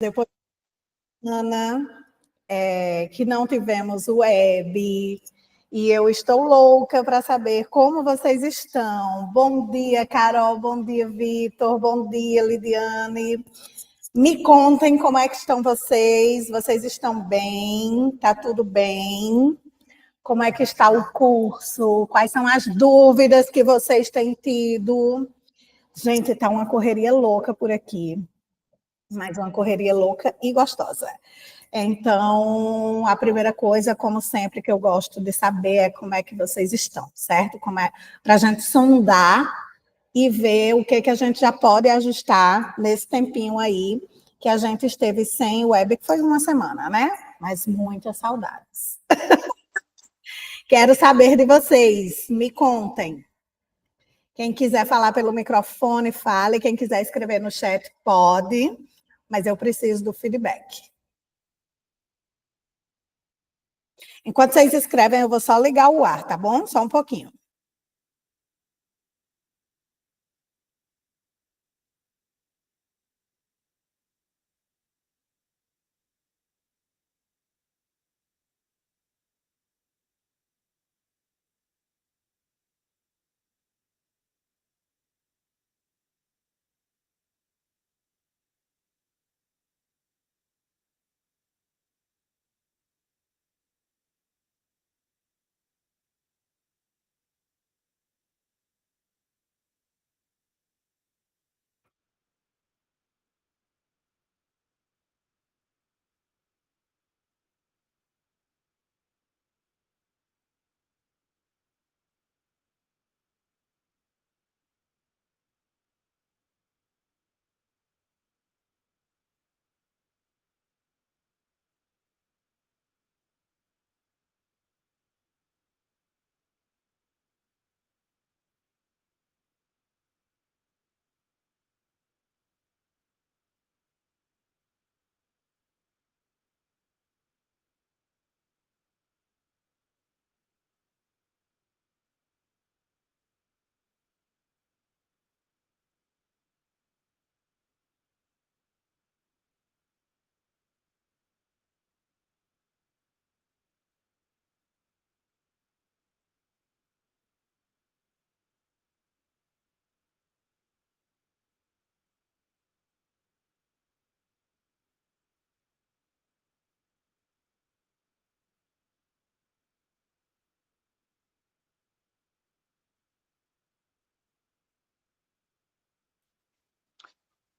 Depois, Ana, que não tivemos web, e eu estou louca para saber como vocês estão. Bom dia, Carol, bom dia, Vitor, bom dia, Lidiane. Me contem como é que estão vocês estão bem? Tá tudo bem? Como é que está o curso? Quais são as dúvidas que vocês têm tido? Gente, tá uma correria louca por aqui, mas uma correria louca e gostosa. Então, a primeira coisa, como sempre, que eu gosto de saber é como é que vocês estão, certo? Para a gente sondar e ver o que a gente já pode ajustar nesse tempinho aí que a gente esteve sem web, que foi uma semana, né? Mas muitas saudades. Quero saber de vocês, me contem. Quem quiser falar pelo microfone, fale. Quem quiser escrever no chat, pode, mas eu preciso do feedback. Enquanto vocês escrevem, eu vou só ligar o ar, tá bom? Só um pouquinho.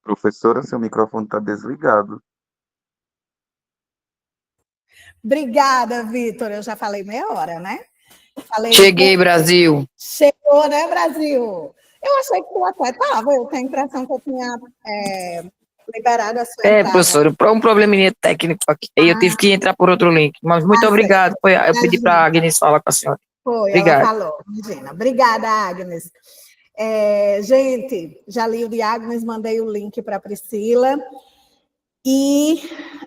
Professora, seu microfone está desligado. Obrigada, Vitor. Eu já falei meia hora, né? Cheguei, Brasil. Chegou, né, Brasil? Eu achei que tu até estava. Eu tenho a impressão que eu tinha liberado a sua entrada. Professora, por um probleminha técnico aqui. Aí eu tive que entrar por outro link. Mas muito obrigado. Eu pedi para a Agnes falar com a senhora. Foi, obrigado. Ela falou, imagina. Obrigada, Agnes. Gente, já li o de Agnes, mandei o link para a Priscila. E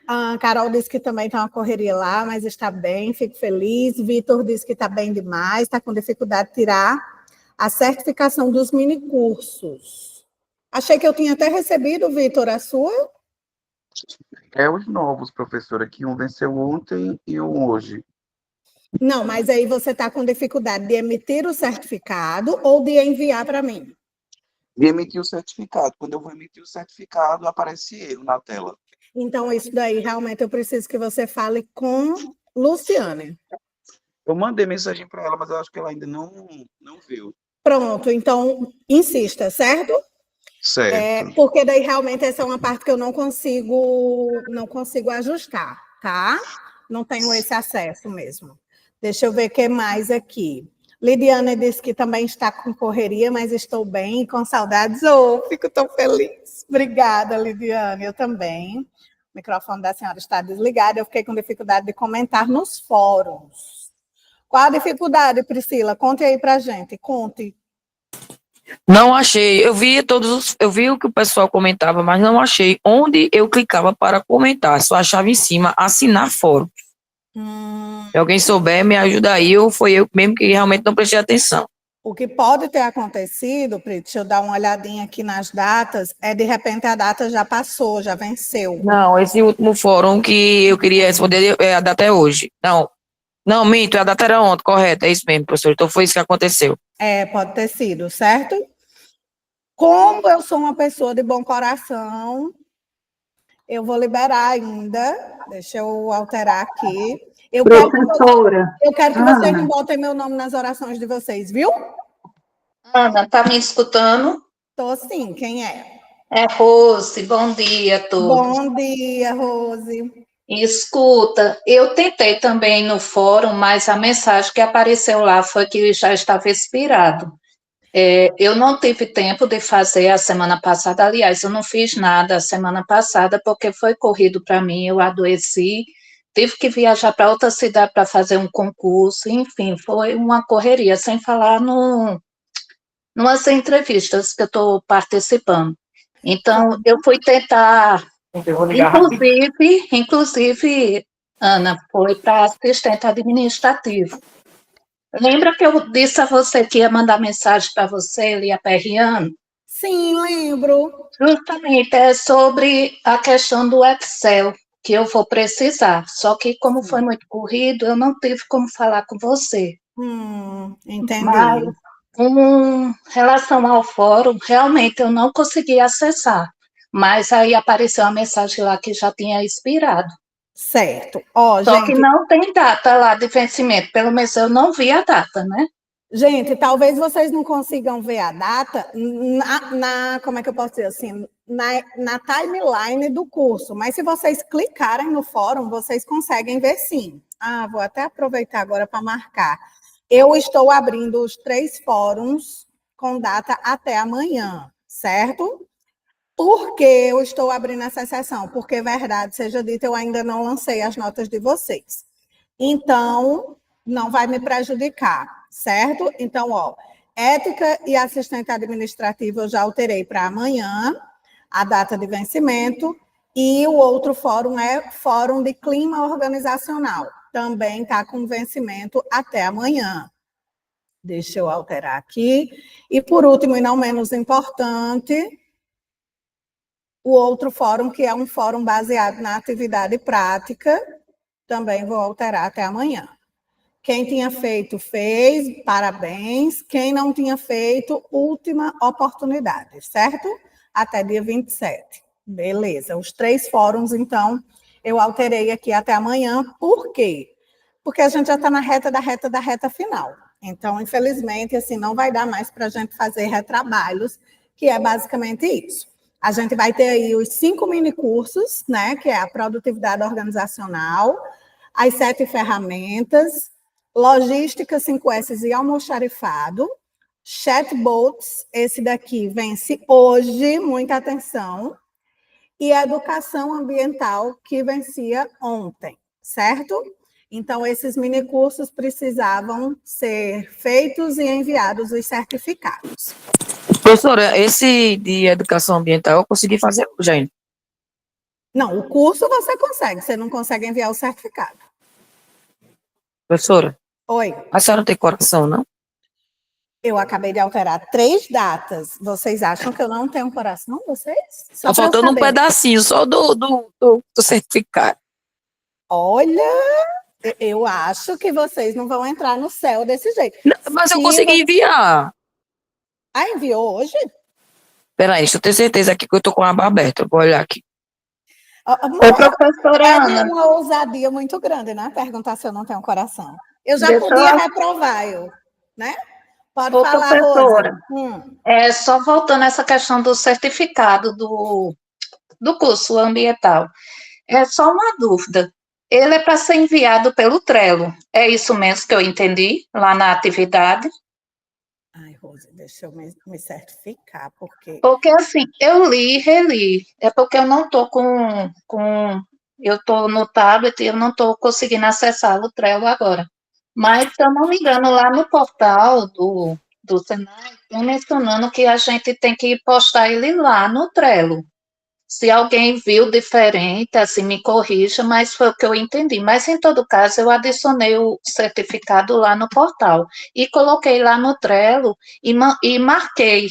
a Carol disse que também está uma correria lá, mas está bem, fico feliz. Vitor disse que está bem demais, está com dificuldade de tirar a certificação dos minicursos. Achei que eu tinha até recebido, Vitor, a sua. É os novos, professora, que um venceu ontem e um hoje. Não, mas aí você está com dificuldade de emitir o certificado ou de enviar para mim? De emitir o certificado. Quando eu vou emitir o certificado, aparece erro na tela. Então, isso daí, realmente, eu preciso que você fale com Luciane. Eu mandei mensagem para ela, mas eu acho que ela ainda não viu. Pronto, então, insista, certo? Certo. Porque daí, realmente, essa é uma parte que eu não consigo ajustar, tá? Não tenho esse acesso mesmo. Deixa eu ver o que mais aqui. Lidiane disse que também está com correria, mas estou bem e com saudades. Fico tão feliz. Obrigada, Lidiane, eu também. O microfone da senhora está desligado, eu fiquei com dificuldade de comentar nos fóruns. Qual a dificuldade, Priscila? Conte aí pra gente, conte. Não achei, eu vi o que o pessoal comentava, mas não achei onde eu clicava para comentar, só achava em cima, assinar fórum. Se alguém souber, me ajuda aí, ou foi eu mesmo que realmente não prestei atenção. O que pode ter acontecido, Pri, deixa eu dar uma olhadinha aqui nas datas, de repente a data já passou, já venceu. Não, esse último fórum que eu queria responder, a data é hoje. Não, minto, a data era ontem, correto, é isso mesmo, professor. Então foi isso que aconteceu. Pode ter sido, certo? Como eu sou uma pessoa de bom coração, eu vou liberar ainda. Deixa eu alterar aqui. Professora, Eu quero que vocês não Ana, botem meu nome nas orações de vocês, viu? Ana, tá me escutando? Tô sim, quem é? É Rose, bom dia a todos. Bom dia, Rose. Escuta, eu tentei também no fórum, mas a mensagem que apareceu lá foi que já estava expirado. Eu não tive tempo de fazer a semana passada, aliás, eu não fiz nada a semana passada porque foi corrido para mim, eu adoeci, tive que viajar para outra cidade para fazer um concurso, enfim, foi uma correria, sem falar no numas entrevistas que eu estou participando. Então, eu fui tentar, Eu vou ligar rapidinho. inclusive, Ana, foi para assistente administrativo. Lembra que eu disse a você que ia mandar mensagem para você, ele ia aperreando? Sim, lembro. Justamente, é sobre a questão do Excel, que eu vou precisar. Só que, como foi muito corrido, eu não tive como falar com você. Mas, Entendi. com relação ao fórum, realmente eu não consegui acessar. Mas aí apareceu uma mensagem lá que já tinha expirado. Certo. Ó, Só que gente, não tem data lá de vencimento. Pelo menos eu não vi a data, né? talvez vocês não consigam ver a data como é que eu posso dizer assim, na timeline do curso, mas se vocês clicarem no fórum, vocês conseguem ver sim. Vou até aproveitar agora para marcar. Eu estou abrindo os 3 fóruns com data até amanhã, certo? Por que eu estou abrindo essa sessão? Porque, verdade seja dita, eu ainda não lancei as notas de vocês. Então, não vai me prejudicar, certo? Então, ética e assistente administrativo eu já alterei para amanhã, a data de vencimento, e o outro fórum é fórum de clima organizacional. Também está com vencimento até amanhã. Deixa eu alterar aqui. E, por último, e não menos importante, o outro fórum, que é um fórum baseado na atividade prática, também vou alterar até amanhã. Quem tinha feito, fez, parabéns. Quem não tinha feito, última oportunidade, certo? Até dia 27. Beleza. Os 3 fóruns, então, eu alterei aqui até amanhã. Por quê? Porque a gente já está na reta final. Então, infelizmente, assim, não vai dar mais para a gente fazer retrabalhos, que é basicamente isso. A gente vai ter aí os 5 minicursos, né? Que é a produtividade organizacional, as 7 ferramentas, logística 5S e almoxarifado, chatbots, esse daqui vence hoje, muita atenção, e a educação ambiental, que vencia ontem, certo? Então, esses minicursos precisavam ser feitos e enviados os certificados. Professora, esse de educação ambiental eu consegui fazer hoje ainda. Não, o curso você não consegue enviar o certificado. Professora, Oi. a senhora não tem coração, não? Eu acabei de alterar 3 datas. Vocês acham que eu não tenho coração, vocês? Tá faltando um pedacinho só do certificado. Olha, eu acho que vocês não vão entrar no céu desse jeito. Não, mas eu consegui enviar. Enviou hoje? Peraí, deixa eu ter certeza aqui que eu tô com a aba aberta. Eu vou olhar aqui. Ô, professora Ana. É uma ousadia muito grande, né? Perguntar se eu não tenho coração. Eu já Deixa podia eu- reprovar, né? Pode Ô, falar, professora. Rose. Só voltando a essa questão do certificado do curso ambiental. É só uma dúvida. Ele é para ser enviado pelo Trello. É isso mesmo que eu entendi lá na atividade? Ai, Rose, deixa eu me certificar, porque... Porque, assim, eu li e reli. É porque eu não estou eu estou no tablet e eu não estou conseguindo acessar o Trello agora. Mas, se eu não me engano, lá no portal do Senai, estão mencionando que a gente tem que postar ele lá no Trello. Se alguém viu diferente, assim, me corrija, mas foi o que eu entendi. Mas, em todo caso, eu adicionei o certificado lá no portal e coloquei lá no Trello e marquei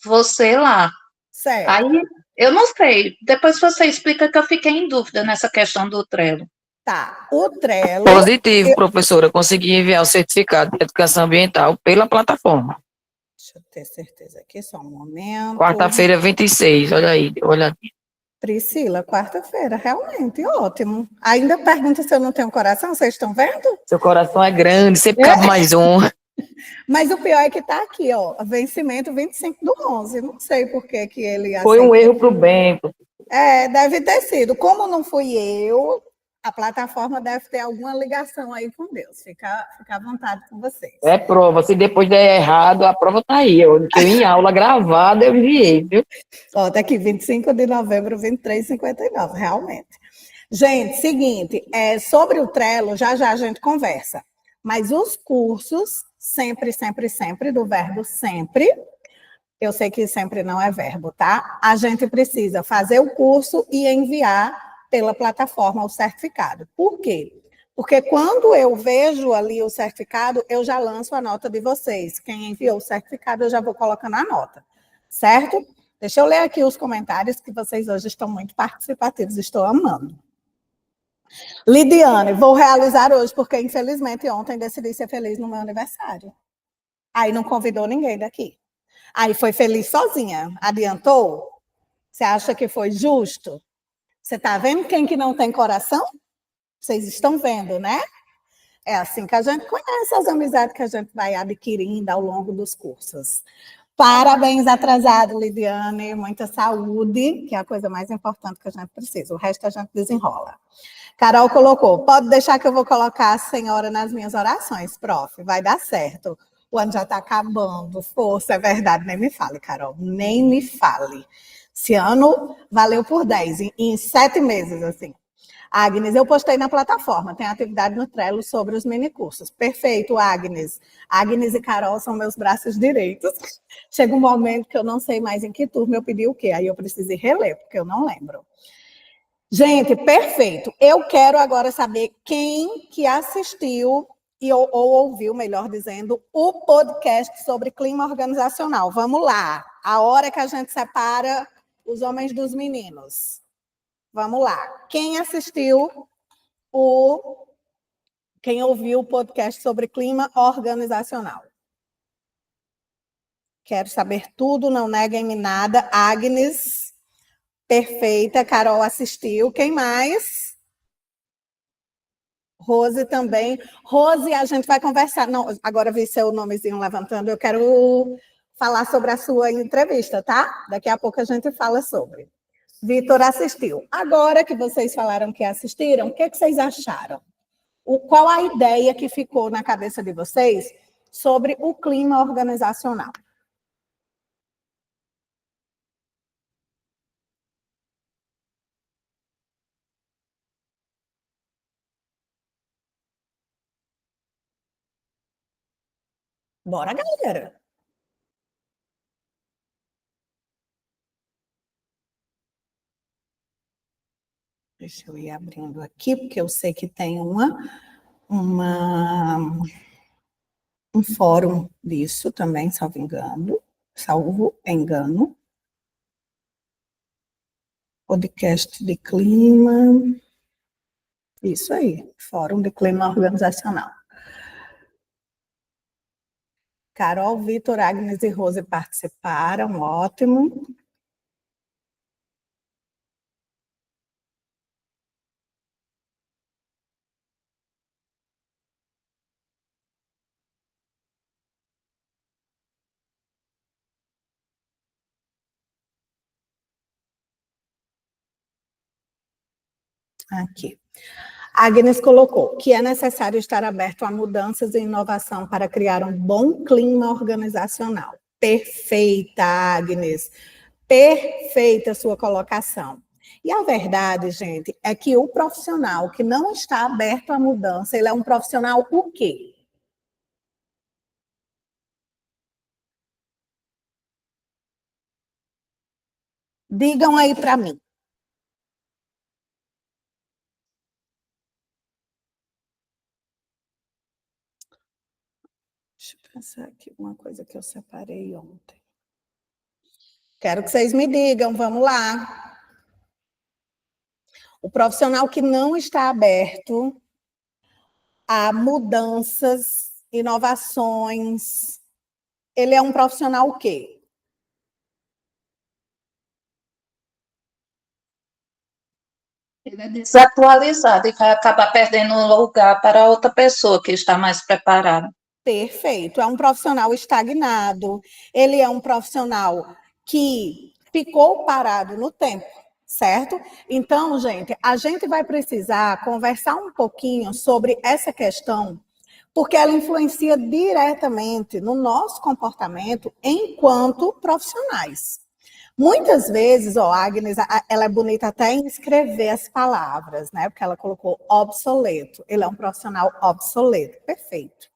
você lá. Aí, Certo. eu não sei, depois você explica que eu fiquei em dúvida nessa questão do Trello. Tá. O Trello. Positivo, professora. Consegui enviar o certificado de educação ambiental pela plataforma. Deixa eu ter certeza aqui, só um momento. Quarta-feira, 26. Olha aí, olha. Priscila, quarta-feira, realmente, ótimo. Ainda pergunta se eu não tenho coração, vocês estão vendo? Seu coração é grande, sempre cabe mais um. Mas o pior é que está aqui, ó, vencimento 25/11. Não sei por que que ele Foi um aceitou. erro para o bem. Deve ter sido. Como não fui eu, a plataforma deve ter alguma ligação aí com Deus. Fica à vontade com vocês. É prova. Se depois der errado, a prova está aí. Que eu em aula gravada eu enviei, viu? Ó, tá aqui, 25 de novembro, 23h59, realmente. Gente, seguinte, sobre o Trello, já já a gente conversa. Mas os cursos, sempre, sempre, sempre, do verbo sempre, eu sei que sempre não é verbo, tá? A gente precisa fazer o curso e enviar pela plataforma o certificado. Por quê? Porque quando eu vejo ali o certificado, eu já lanço a nota de vocês. Quem enviou o certificado, eu já vou colocando a nota, certo? Deixa eu ler aqui os comentários, que vocês hoje estão muito participativos, estou amando. Lidiane, vou realizar hoje, porque infelizmente ontem decidi ser feliz no meu aniversário. Aí não convidou ninguém daqui. Aí foi feliz sozinha. Adiantou? Você acha que foi justo? Você está vendo quem que não tem coração? Vocês estão vendo, né? É assim que a gente conhece as amizades que a gente vai adquirindo ao longo dos cursos. Parabéns, atrasado, Lidiane. Muita saúde, que é a coisa mais importante que a gente precisa. O resto a gente desenrola. Carol colocou, pode deixar que eu vou colocar a senhora nas minhas orações, prof. Vai dar certo. O ano já está acabando. Força, é verdade. Nem me fale, Carol. Nem me fale. Esse ano valeu por 10, em 7 meses, assim. Agnes, eu postei na plataforma, tem atividade no Trello sobre os minicursos. Perfeito, Agnes. Agnes e Carol são meus braços direitos. Chega um momento que eu não sei mais em que turma eu pedi o quê, aí eu preciso reler, porque eu não lembro. Gente, perfeito. Eu quero agora saber quem que assistiu ou ouviu, melhor dizendo, o podcast sobre clima organizacional. Vamos lá. A hora que a gente separa os homens dos meninos. Vamos lá. Quem assistiu quem ouviu o podcast sobre clima organizacional? Quero saber tudo, não neguem-me nada. Agnes, perfeita. Carol assistiu. Quem mais? Rose também. Rose, a gente vai conversar. Não, agora vi seu nomezinho levantando. Eu quero falar sobre a sua entrevista, tá? Daqui a pouco a gente fala sobre. Vitor assistiu. Agora que vocês falaram que assistiram, o que vocês acharam? Qual a ideia que ficou na cabeça de vocês sobre o clima organizacional? Bora, galera! Deixa eu ir abrindo aqui, porque eu sei que tem um fórum disso também, salvo engano. Podcast de clima. Isso aí, Fórum de Clima Organizacional. Carol, Vitor, Agnes e Rose participaram, ótimo. Aqui. Agnes colocou que é necessário estar aberto a mudanças e inovação para criar um bom clima organizacional. Perfeita, Agnes. Perfeita a sua colocação. E a verdade, gente, é que o profissional que não está aberto à mudança, ele é um profissional o quê? Digam aí para mim. Deixa eu pensar aqui uma coisa que eu separei ontem. Quero que vocês me digam, vamos lá. O profissional que não está aberto a mudanças, inovações, ele é um profissional o quê? Ele é desatualizado e vai acabar perdendo o lugar para outra pessoa que está mais preparada. Perfeito. É um profissional estagnado, ele é um profissional que ficou parado no tempo, certo? Então, gente, a gente vai precisar conversar um pouquinho sobre essa questão, porque ela influencia diretamente no nosso comportamento enquanto profissionais. Muitas vezes, ó, a Agnes, ela é bonita até em escrever as palavras, né? Porque ela colocou obsoleto. Ele é um profissional obsoleto. Perfeito.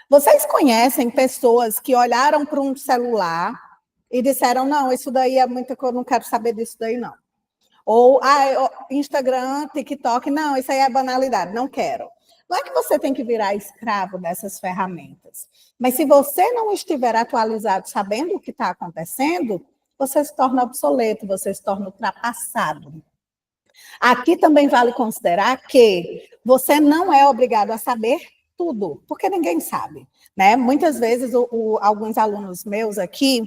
Vocês conhecem pessoas que olharam para um celular e disseram, não, isso daí é muita coisa, eu não quero saber disso daí, não. Ou, Instagram, TikTok, não, isso aí é banalidade, não quero. Não é que você tem que virar escravo dessas ferramentas, mas se você não estiver atualizado, sabendo o que está acontecendo, você se torna obsoleto, você se torna ultrapassado. Aqui também vale considerar que você não é obrigado a saber tudo, porque ninguém sabe, né? Muitas vezes, alguns alunos meus aqui,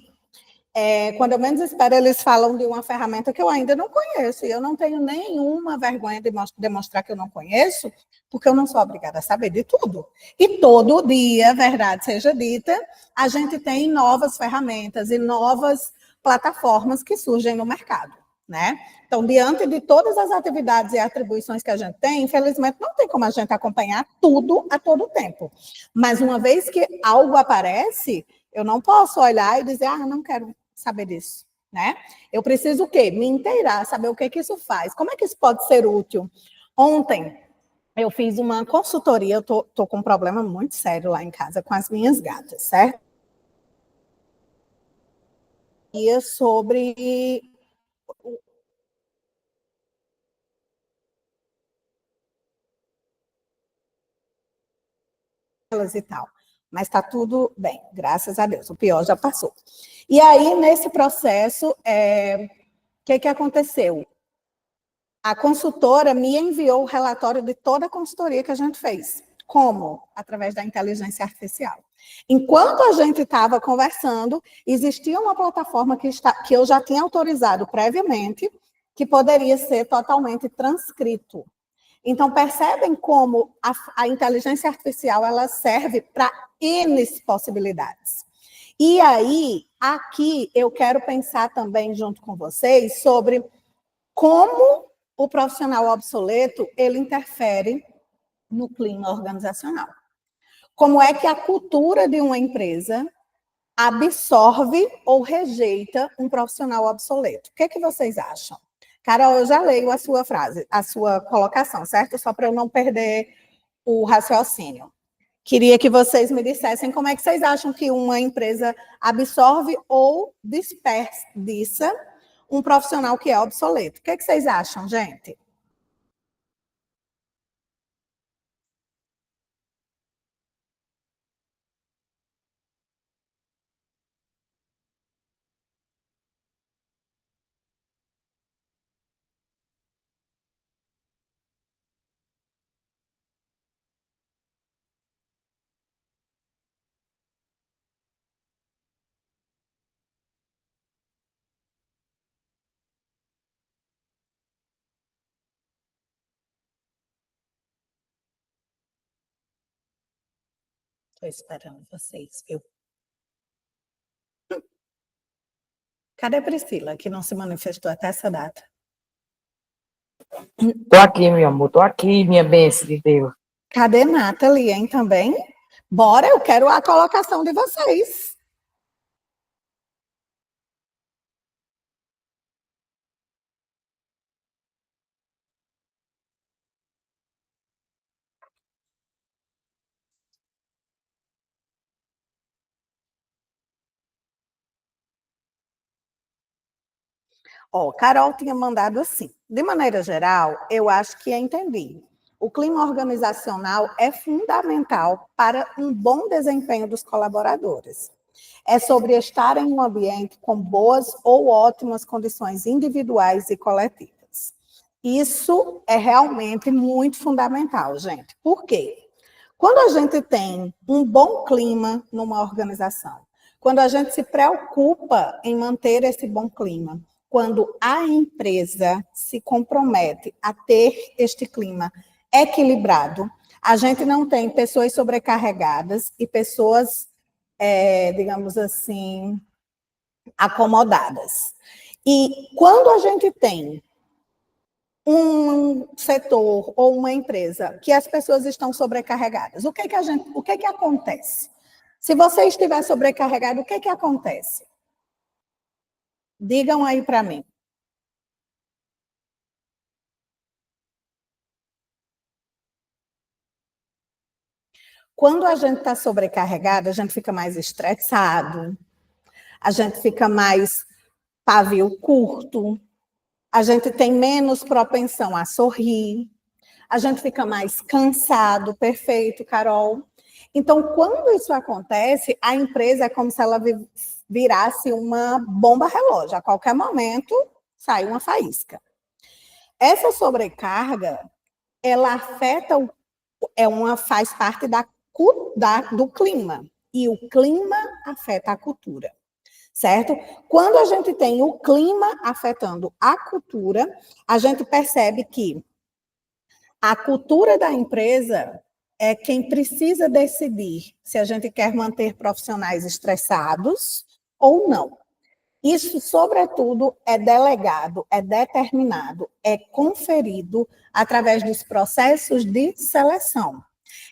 quando eu menos espero, eles falam de uma ferramenta que eu ainda não conheço, e eu não tenho nenhuma vergonha de demonstrar que eu não conheço, porque eu não sou obrigada a saber de tudo. E todo dia, verdade seja dita, a gente tem novas ferramentas e novas plataformas que surgem no mercado, né? Então, diante de todas as atividades e atribuições que a gente tem, infelizmente, não tem como a gente acompanhar tudo a todo tempo. Mas uma vez que algo aparece, eu não posso olhar e dizer, não quero saber disso, né? Eu preciso o quê? Me inteirar, saber o que isso faz. Como é que isso pode ser útil? Ontem, eu fiz uma consultoria, eu tô com um problema muito sério lá em casa com as minhas gatas, certo? E sobre elas e tal. Mas está tudo bem, graças a Deus. O pior já passou. E aí, nesse processo, o que aconteceu? A consultora me enviou o relatório de toda a consultoria que a gente fez. Como? Através da inteligência artificial. Enquanto a gente estava conversando, existia uma plataforma que eu já tinha autorizado previamente, que poderia ser totalmente transcrito. Então, percebem como a inteligência artificial ela serve para N possibilidades. E aí, aqui, eu quero pensar também, junto com vocês, sobre como o profissional obsoleto ele interfere no clima organizacional. Como é que a cultura de uma empresa absorve ou rejeita um profissional obsoleto? O que vocês acham? Carol, eu já leio a sua frase, a sua colocação, certo? Só para eu não perder o raciocínio. Queria que vocês me dissessem como é que vocês acham que uma empresa absorve ou desperdiça um profissional que é obsoleto. O que vocês acham, gente? Estou esperando vocês, viu? Cadê a Priscila, que não se manifestou até essa data? Tô aqui, meu amor, tô aqui, minha bênção de Deus. Cadê Nathalie, hein, também? Bora, eu quero a colocação de vocês. Ó, Carol tinha mandado assim. De maneira geral, eu acho que entendi. O clima organizacional é fundamental para um bom desempenho dos colaboradores. É sobre estar em um ambiente com boas ou ótimas condições individuais e coletivas. Isso é realmente muito fundamental, gente. Por quê? Quando a gente tem um bom clima numa organização, quando a gente se preocupa em manter esse bom clima, quando a empresa se compromete a ter este clima equilibrado, a gente não tem pessoas sobrecarregadas e pessoas, digamos assim, acomodadas. E quando a gente tem um setor ou uma empresa que as pessoas estão sobrecarregadas, o que acontece? Se você estiver sobrecarregado, o que acontece? Digam aí para mim. Quando a gente está sobrecarregado, a gente fica mais estressado, a gente fica mais pavio curto, a gente tem menos propensão a sorrir, a gente fica mais cansado, perfeito, Carol. Então, quando isso acontece, a empresa é como se ela virasse uma bomba relógio. A qualquer momento, sai uma faísca. Essa sobrecarga, ela afeta, faz parte do clima. E o clima afeta a cultura, certo? Quando a gente tem o clima afetando a cultura, a gente percebe que a cultura da empresa é quem precisa decidir se a gente quer manter profissionais estressados ou não. Isso, sobretudo, é delegado, é determinado, é conferido através dos processos de seleção.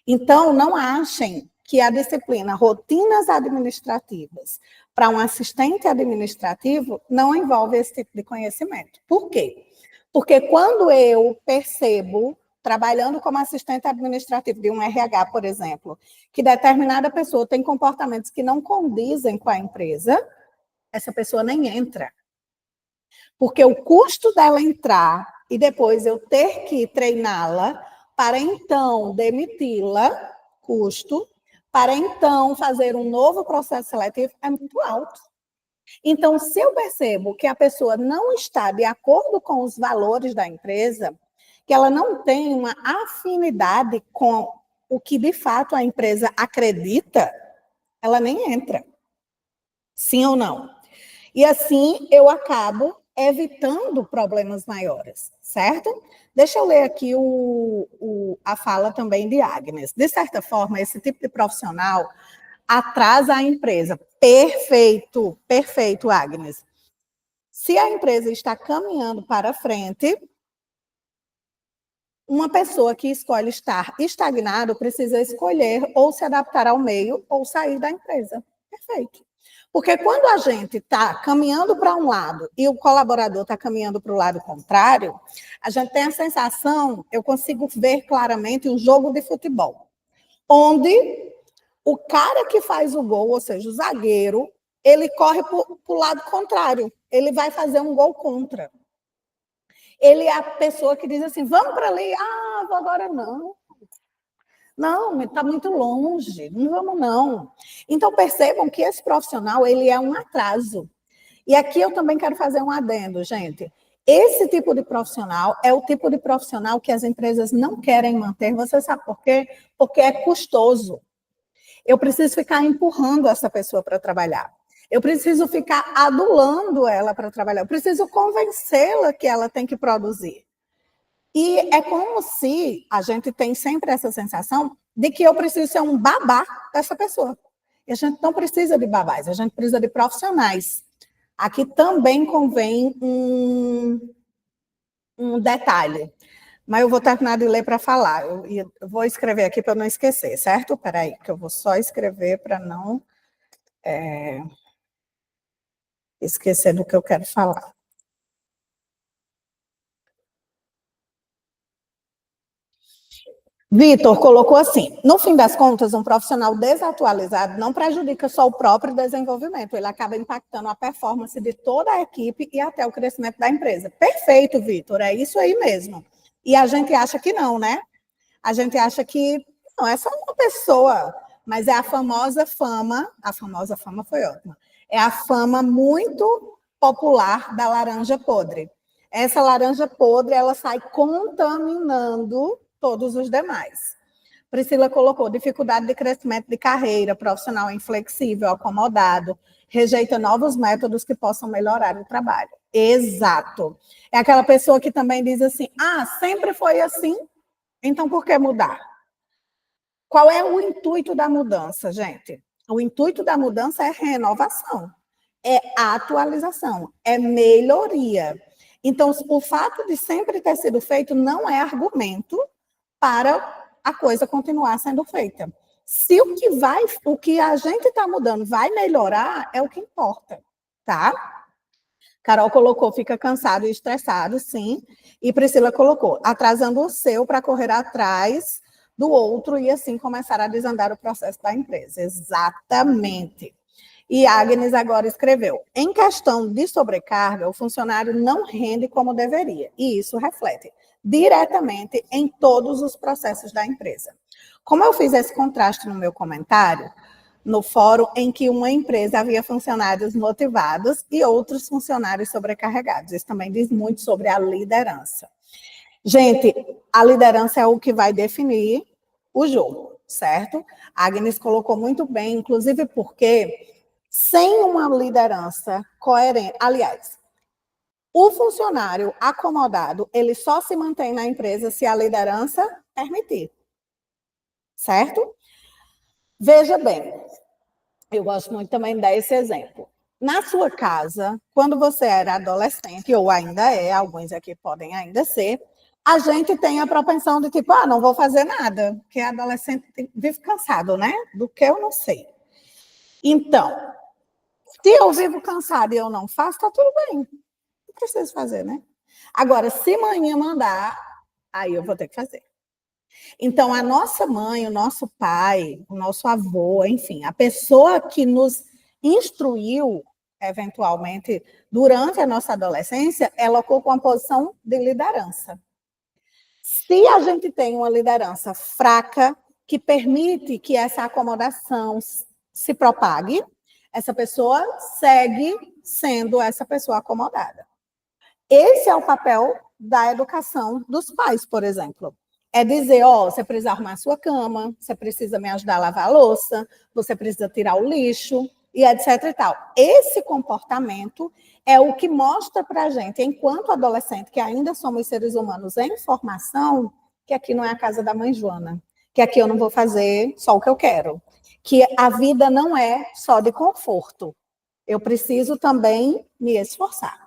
Então, não achem que a disciplina rotinas administrativas para um assistente administrativo não envolve esse tipo de conhecimento. Por quê? Porque quando eu percebo, trabalhando como assistente administrativo de um RH, por exemplo, que determinada pessoa tem comportamentos que não condizem com a empresa, essa pessoa nem entra. Porque o custo dela entrar e depois eu ter que treiná-la para então demiti-la, custo, para então fazer um novo processo seletivo, é muito alto. Então, se eu percebo que a pessoa não está de acordo com os valores da empresa, que ela não tem uma afinidade com o que de fato a empresa acredita, ela nem entra. Sim ou não? E assim eu acabo evitando problemas maiores, certo? Deixa eu ler aqui a fala também de Agnes. De certa forma, esse tipo de profissional atrasa a empresa. Perfeito, perfeito, Agnes. Se a empresa está caminhando para frente, uma pessoa que escolhe estar estagnado precisa escolher ou se adaptar ao meio ou sair da empresa. Perfeito. Porque quando a gente está caminhando para um lado e o colaborador está caminhando para o lado contrário, a gente tem a sensação, eu consigo ver claramente um jogo de futebol, onde o cara que faz o gol, ou seja, o zagueiro, ele corre para o lado contrário, ele vai fazer um gol contra. Ele é a pessoa que diz assim, vamos para ali, vou agora não. Não, está muito longe, não vamos não. Então, percebam que esse profissional, ele é um atraso. E aqui eu também quero fazer um adendo, gente. Esse tipo de profissional é o tipo de profissional que as empresas não querem manter. Você sabe por quê? Porque é custoso. Eu preciso ficar empurrando essa pessoa para trabalhar. Eu preciso ficar adulando ela para trabalhar. Eu preciso convencê-la que ela tem que produzir. E é como se a gente tem sempre essa sensação de que eu preciso ser um babá dessa pessoa. E a gente não precisa de babás, a gente precisa de profissionais. Aqui também convém um detalhe, mas eu vou terminar de ler para falar. Eu vou escrever aqui para não esquecer, certo? Espera aí, que eu vou só escrever para não esquecer do que eu quero falar. Vitor colocou assim, no fim das contas, um profissional desatualizado não prejudica só o próprio desenvolvimento, ele acaba impactando a performance de toda a equipe e até o crescimento da empresa. Perfeito, Vitor, é isso aí mesmo. E a gente acha que não, né? a gente acha que não, é só uma pessoa, mas é a famosa fama foi ótima, é a fama muito popular da laranja podre. Essa laranja podre, ela sai contaminando todos os demais. Priscila colocou dificuldade de crescimento de carreira, profissional inflexível, acomodado, rejeita novos métodos que possam melhorar o trabalho. Exato. É aquela pessoa que também diz assim, sempre foi assim, então por que mudar? Qual é o intuito da mudança, gente? O intuito da mudança é renovação, é atualização, é melhoria. Então, o fato de sempre ter sido feito não é argumento para a coisa continuar sendo feita. Se o que a gente está mudando vai melhorar, é o que importa, tá? Carol colocou, fica cansado e estressado, sim. E Priscila colocou, atrasando o seu para correr atrás do outro e assim começar a desandar o processo da empresa. Exatamente. E Agnes agora escreveu, em questão de sobrecarga, o funcionário não rende como deveria. E isso reflete diretamente em todos os processos da empresa. Como eu fiz esse contraste no meu comentário, no fórum em que uma empresa havia funcionários motivados e outros funcionários sobrecarregados. Isso também diz muito sobre a liderança. Gente, a liderança é o que vai definir o jogo, certo? A Agnes colocou muito bem, inclusive porque sem uma liderança coerente, aliás, o funcionário acomodado, ele só se mantém na empresa se a liderança permitir, certo? Veja bem, eu gosto muito também de dar esse exemplo. Na sua casa, quando você era adolescente, ou ainda é, alguns aqui podem ainda ser, a gente tem a propensão de tipo, não vou fazer nada, porque adolescente vive cansado, né? Do que eu não sei. Então, se eu vivo cansado e eu não faço, tá tudo bem. Não preciso fazer, né? Agora, se manhã mandar, aí eu vou ter que fazer. Então, a nossa mãe, o nosso pai, o nosso avô, enfim, a pessoa que nos instruiu, eventualmente, durante a nossa adolescência, ela ocupou uma posição de liderança. Se a gente tem uma liderança fraca, que permite que essa acomodação se propague, essa pessoa segue sendo essa pessoa acomodada. Esse é o papel da educação dos pais, por exemplo. É dizer, você precisa arrumar a sua cama, você precisa me ajudar a lavar a louça, você precisa tirar o lixo, e etc e tal. Esse comportamento é o que mostra para a gente, enquanto adolescente, que ainda somos seres humanos em formação, que aqui não é a casa da mãe Joana, que aqui eu não vou fazer só o que eu quero, que a vida não é só de conforto. Eu preciso também me esforçar.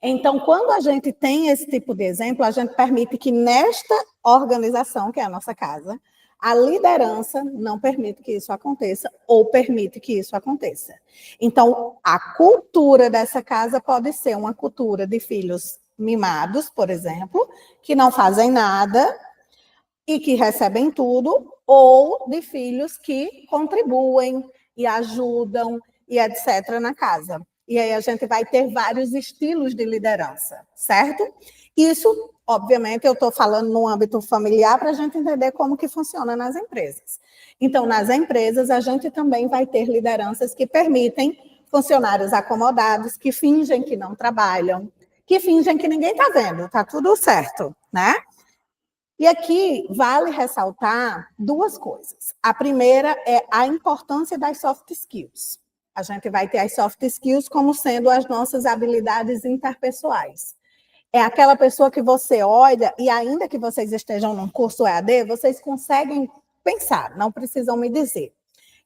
Então, quando a gente tem esse tipo de exemplo, a gente permite que nesta organização, que é a nossa casa, a liderança não permite que isso aconteça ou permite que isso aconteça. Então, a cultura dessa casa pode ser uma cultura de filhos mimados, por exemplo, que não fazem nada e que recebem tudo, ou de filhos que contribuem e ajudam e etc. na casa. E aí a gente vai ter vários estilos de liderança, certo? Isso, obviamente, eu estou falando no âmbito familiar para a gente entender como que funciona nas empresas. Então, nas empresas, a gente também vai ter lideranças que permitem funcionários acomodados, que fingem que não trabalham, que fingem que ninguém está vendo, está tudo certo, né? E aqui vale ressaltar duas coisas. A primeira é a importância das soft skills. A gente vai ter as soft skills como sendo as nossas habilidades interpessoais. É aquela pessoa que você olha, e ainda que vocês estejam num curso EAD, vocês conseguem pensar, não precisam me dizer.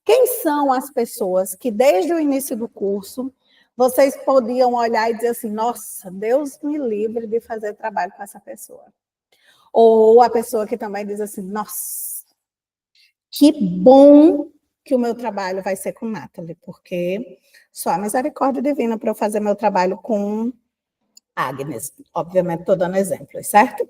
Quem são as pessoas que, desde o início do curso, vocês podiam olhar e dizer assim, nossa, Deus me livre de fazer trabalho com essa pessoa. Ou a pessoa que também diz assim, nossa, que bom que o meu trabalho vai ser com Nathalie, porque só a misericórdia divina para eu fazer meu trabalho com Agnes. Obviamente, estou dando exemplos, certo?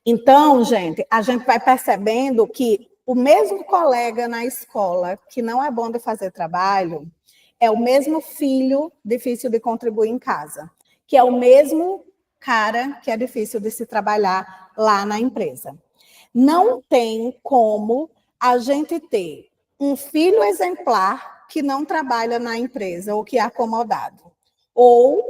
Então, gente, a gente vai percebendo que o mesmo colega na escola que não é bom de fazer trabalho é o mesmo filho difícil de contribuir em casa, que é o mesmo cara que é difícil de se trabalhar lá na empresa. Não tem como a gente ter um filho exemplar que não trabalha na empresa ou que é acomodado. Ou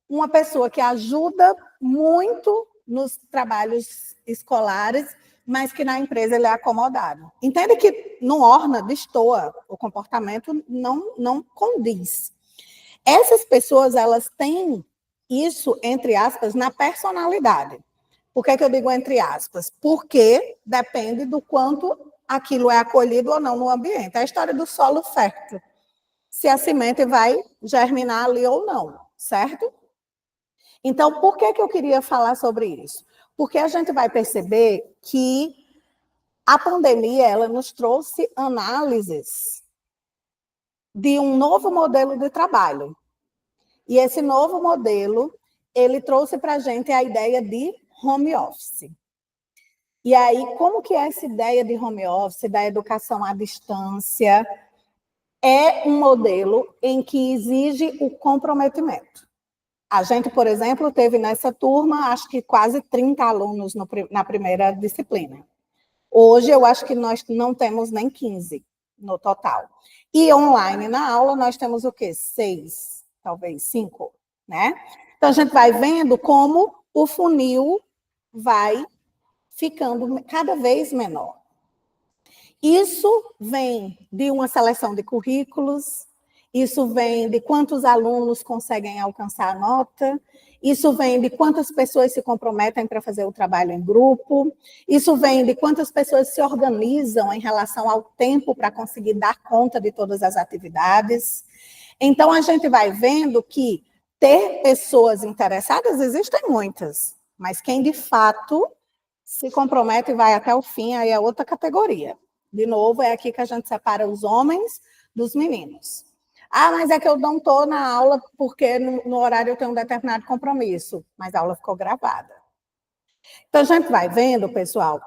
uma pessoa que ajuda muito nos trabalhos escolares, mas que na empresa ele é acomodado. Entende que não orna, destoa, o comportamento não condiz. Essas pessoas, elas têm isso, entre aspas, na personalidade. Por que eu digo entre aspas? Porque depende do quanto aquilo é acolhido ou não no ambiente. É a história do solo fértil. Se a semente vai germinar ali ou não, certo? Então, por que eu queria falar sobre isso? Porque a gente vai perceber que a pandemia, ela nos trouxe análises de um novo modelo de trabalho. E esse novo modelo, ele trouxe para a gente a ideia de home office. E aí, como que é essa ideia de home office, da educação à distância? É um modelo em que exige o comprometimento. A gente, por exemplo, teve nessa turma, acho que quase 30 alunos na primeira disciplina. Hoje, eu acho que nós não temos nem 15 no total. E online na aula, nós temos o quê? 6, talvez 5, né? Então, a gente vai vendo como o funil vai ficando cada vez menor. Isso vem de uma seleção de currículos, isso vem de quantos alunos conseguem alcançar a nota, isso vem de quantas pessoas se comprometem para fazer o trabalho em grupo, isso vem de quantas pessoas se organizam em relação ao tempo para conseguir dar conta de todas as atividades. Então, a gente vai vendo que ter pessoas interessadas, existem muitas, mas quem de fato se compromete e vai até o fim, aí é outra categoria. De novo, é aqui que a gente separa os homens dos meninos. Ah, mas é que eu não estou na aula porque no horário eu tenho um determinado compromisso, mas a aula ficou gravada. Então, a gente vai vendo, pessoal,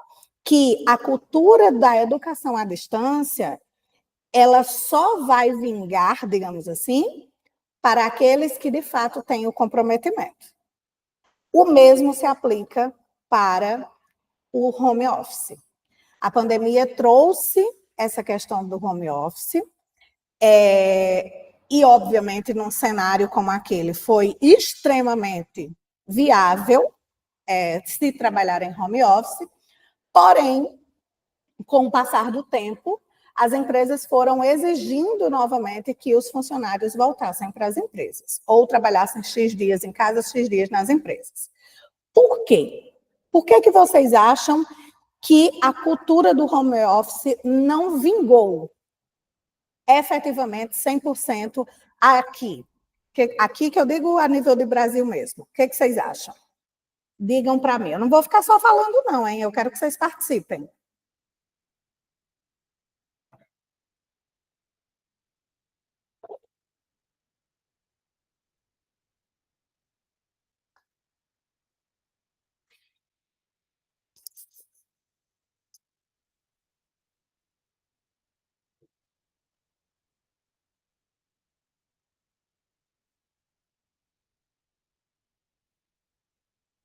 que a cultura da educação à distância, ela só vai vingar, digamos assim, para aqueles que, de fato, têm o comprometimento. O mesmo se aplica para o home office. A pandemia trouxe essa questão do home office, e, obviamente, num cenário como aquele, foi extremamente viável se trabalhar em home office, porém, com o passar do tempo, as empresas foram exigindo novamente que os funcionários voltassem para as empresas, ou trabalhassem X dias em casa, X dias nas empresas. Por quê? Por que vocês acham que a cultura do home office não vingou efetivamente 100% aqui? Aqui que eu digo a nível de Brasil mesmo. O que vocês acham? Digam para mim. Eu não vou ficar só falando não, hein? Eu quero que vocês participem.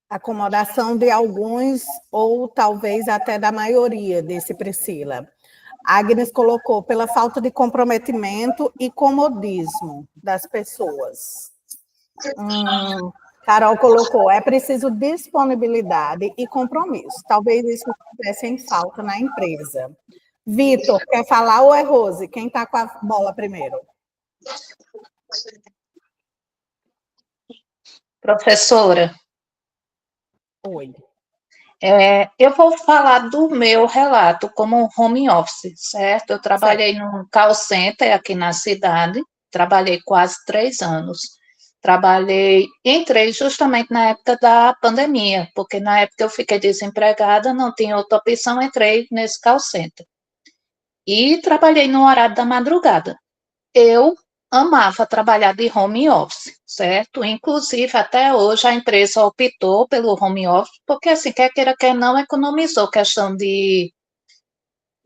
Acomodação de alguns, ou talvez até da maioria, desse Priscila. Agnes colocou pela falta de comprometimento e comodismo das pessoas. Carol colocou, é preciso disponibilidade e compromisso. Talvez isso estivesse em falta na empresa. Vitor, quer falar ou é Rose? Quem está com a bola primeiro? Professora. Oi. Eu vou falar do meu relato como home office, certo? Eu trabalhei num call center aqui na cidade, trabalhei quase 3 anos. Entrei justamente na época da pandemia, porque na época eu fiquei desempregada, não tinha outra opção, entrei nesse call center. E trabalhei no horário da madrugada. Eu amava trabalhar de home office, certo? Inclusive, até hoje, a empresa optou pelo home office, porque, assim, quer queira, quer não, economizou questão de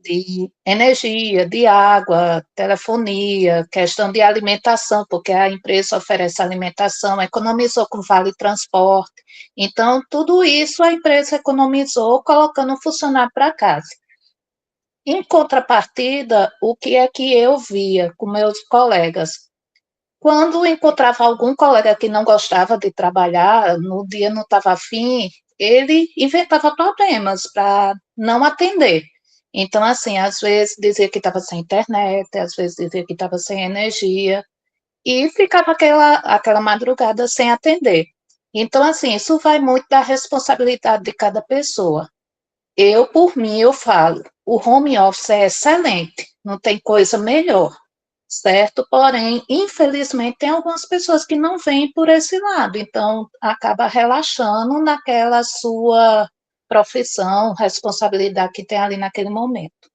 de energia, de água, telefonia, questão de alimentação, porque a empresa oferece alimentação, economizou com vale transporte. Então, tudo isso a empresa economizou colocando um funcionário para casa. Em contrapartida, o que é que eu via com meus colegas? Quando encontrava algum colega que não gostava de trabalhar, no dia não estava afim, ele inventava problemas para não atender. Então, assim, às vezes dizia que estava sem internet, às vezes dizia que estava sem energia, e ficava aquela madrugada sem atender. Então, assim, isso vai muito da responsabilidade de cada pessoa. Eu, por mim, eu falo, o home office é excelente, não tem coisa melhor, certo? Porém, infelizmente, tem algumas pessoas que não vêm por esse lado, então acaba relaxando naquela sua profissão, responsabilidade que tem ali naquele momento.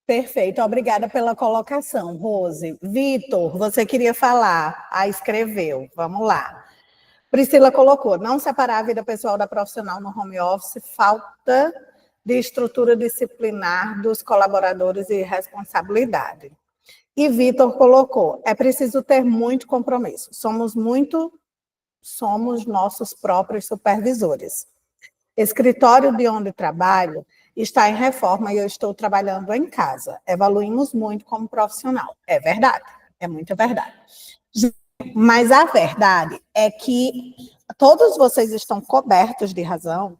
Perfeito, obrigada pela colocação, Rose. Vitor, você queria falar? Escreveu, vamos lá. Priscila colocou, não separar a vida pessoal da profissional no home office, falta de estrutura disciplinar dos colaboradores e responsabilidade. E Vitor colocou, é preciso ter muito compromisso, somos nossos próprios supervisores. Escritório de onde trabalho está em reforma e eu estou trabalhando em casa. Evoluímos muito como profissional. É verdade, é muita verdade. Mas a verdade é que todos vocês estão cobertos de razão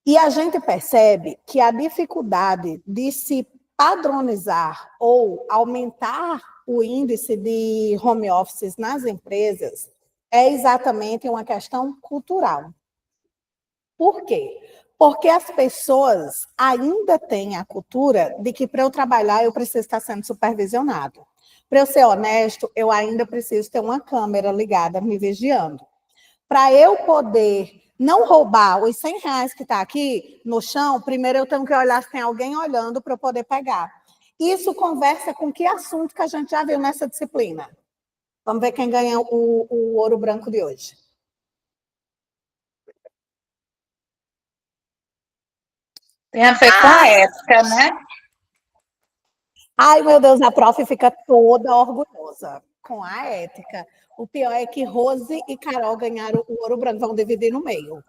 e a gente percebe que a dificuldade de se padronizar ou aumentar o índice de home offices nas empresas é exatamente uma questão cultural. Por quê? Porque as pessoas ainda têm a cultura de que para eu trabalhar eu preciso estar sendo supervisionado. Para eu ser honesto, eu ainda preciso ter uma câmera ligada me vigiando. Para eu poder não roubar os R$100 que está aqui no chão, primeiro eu tenho que olhar se tem alguém olhando para eu poder pegar. Isso conversa com que assunto que a gente já viu nessa disciplina. Vamos ver quem ganha o ouro branco de hoje. Tem a ver com a ética, né? Ai, meu Deus, a prof fica toda orgulhosa com a ética. O pior é que Rose e Carol ganharam o ouro branco, vão dividir no meio,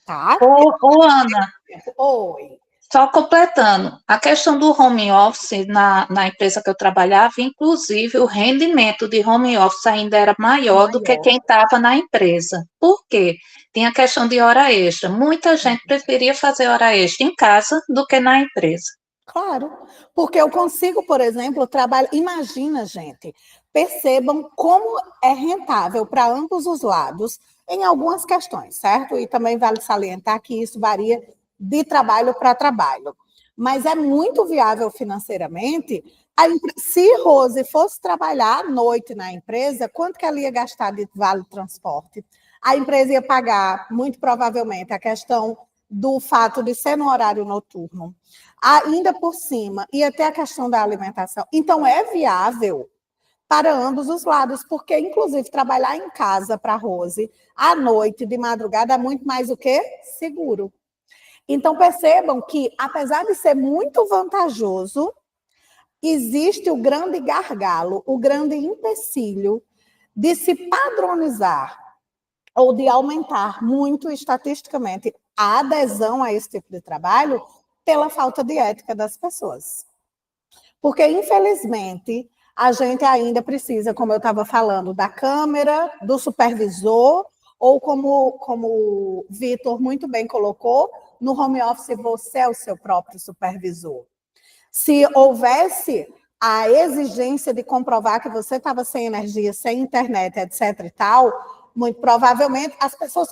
tá? Ô, Ana, Oi. só completando, a questão do home office na empresa que eu trabalhava, inclusive o rendimento de home office ainda era maior do que quem estava na empresa. Por quê? Tem a questão de hora extra. Muita gente preferia fazer hora extra em casa do que na empresa. Claro, porque eu consigo, por exemplo, trabalhar. Imagina, gente, percebam como é rentável para ambos os lados em algumas questões, certo? E também vale salientar que isso varia de trabalho para trabalho. Mas é muito viável financeiramente. Se Rose fosse trabalhar à noite na empresa, quanto que ela ia gastar de vale transporte? A empresa ia pagar, muito provavelmente, a questão do fato de ser no horário noturno. Ainda por cima, ia ter a questão da alimentação. Então, é viável para ambos os lados, porque, inclusive, trabalhar em casa para a Rose, à noite, de madrugada, é muito mais o quê? Seguro. Então, percebam que, apesar de ser muito vantajoso, existe o grande gargalo, o grande empecilho de se padronizar ou de aumentar muito estatisticamente a adesão a esse tipo de trabalho pela falta de ética das pessoas. Porque, infelizmente, a gente ainda precisa, como eu estava falando, da câmera, do supervisor, ou como o Vitor muito bem colocou, no home office você é o seu próprio supervisor. Se houvesse a exigência de comprovar que você estava sem energia, sem internet, etc. e tal, muito provavelmente as pessoas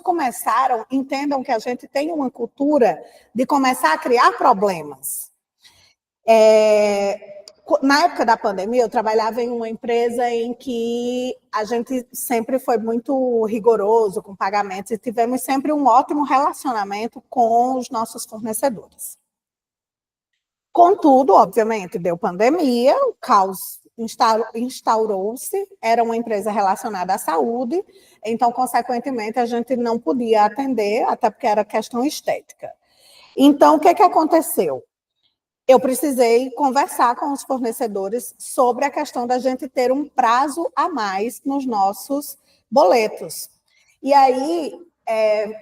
entendam que a gente tem uma cultura de começar a criar problemas. Na época da pandemia, eu trabalhava em uma empresa em que a gente sempre foi muito rigoroso com pagamentos e tivemos sempre um ótimo relacionamento com os nossos fornecedores. Contudo, obviamente, deu pandemia, o caos instaurou-se, era uma empresa relacionada à saúde, então, consequentemente, a gente não podia atender, até porque era questão estética. Então, o que aconteceu? Eu precisei conversar com os fornecedores sobre a questão da gente ter um prazo a mais nos nossos boletos. E aí,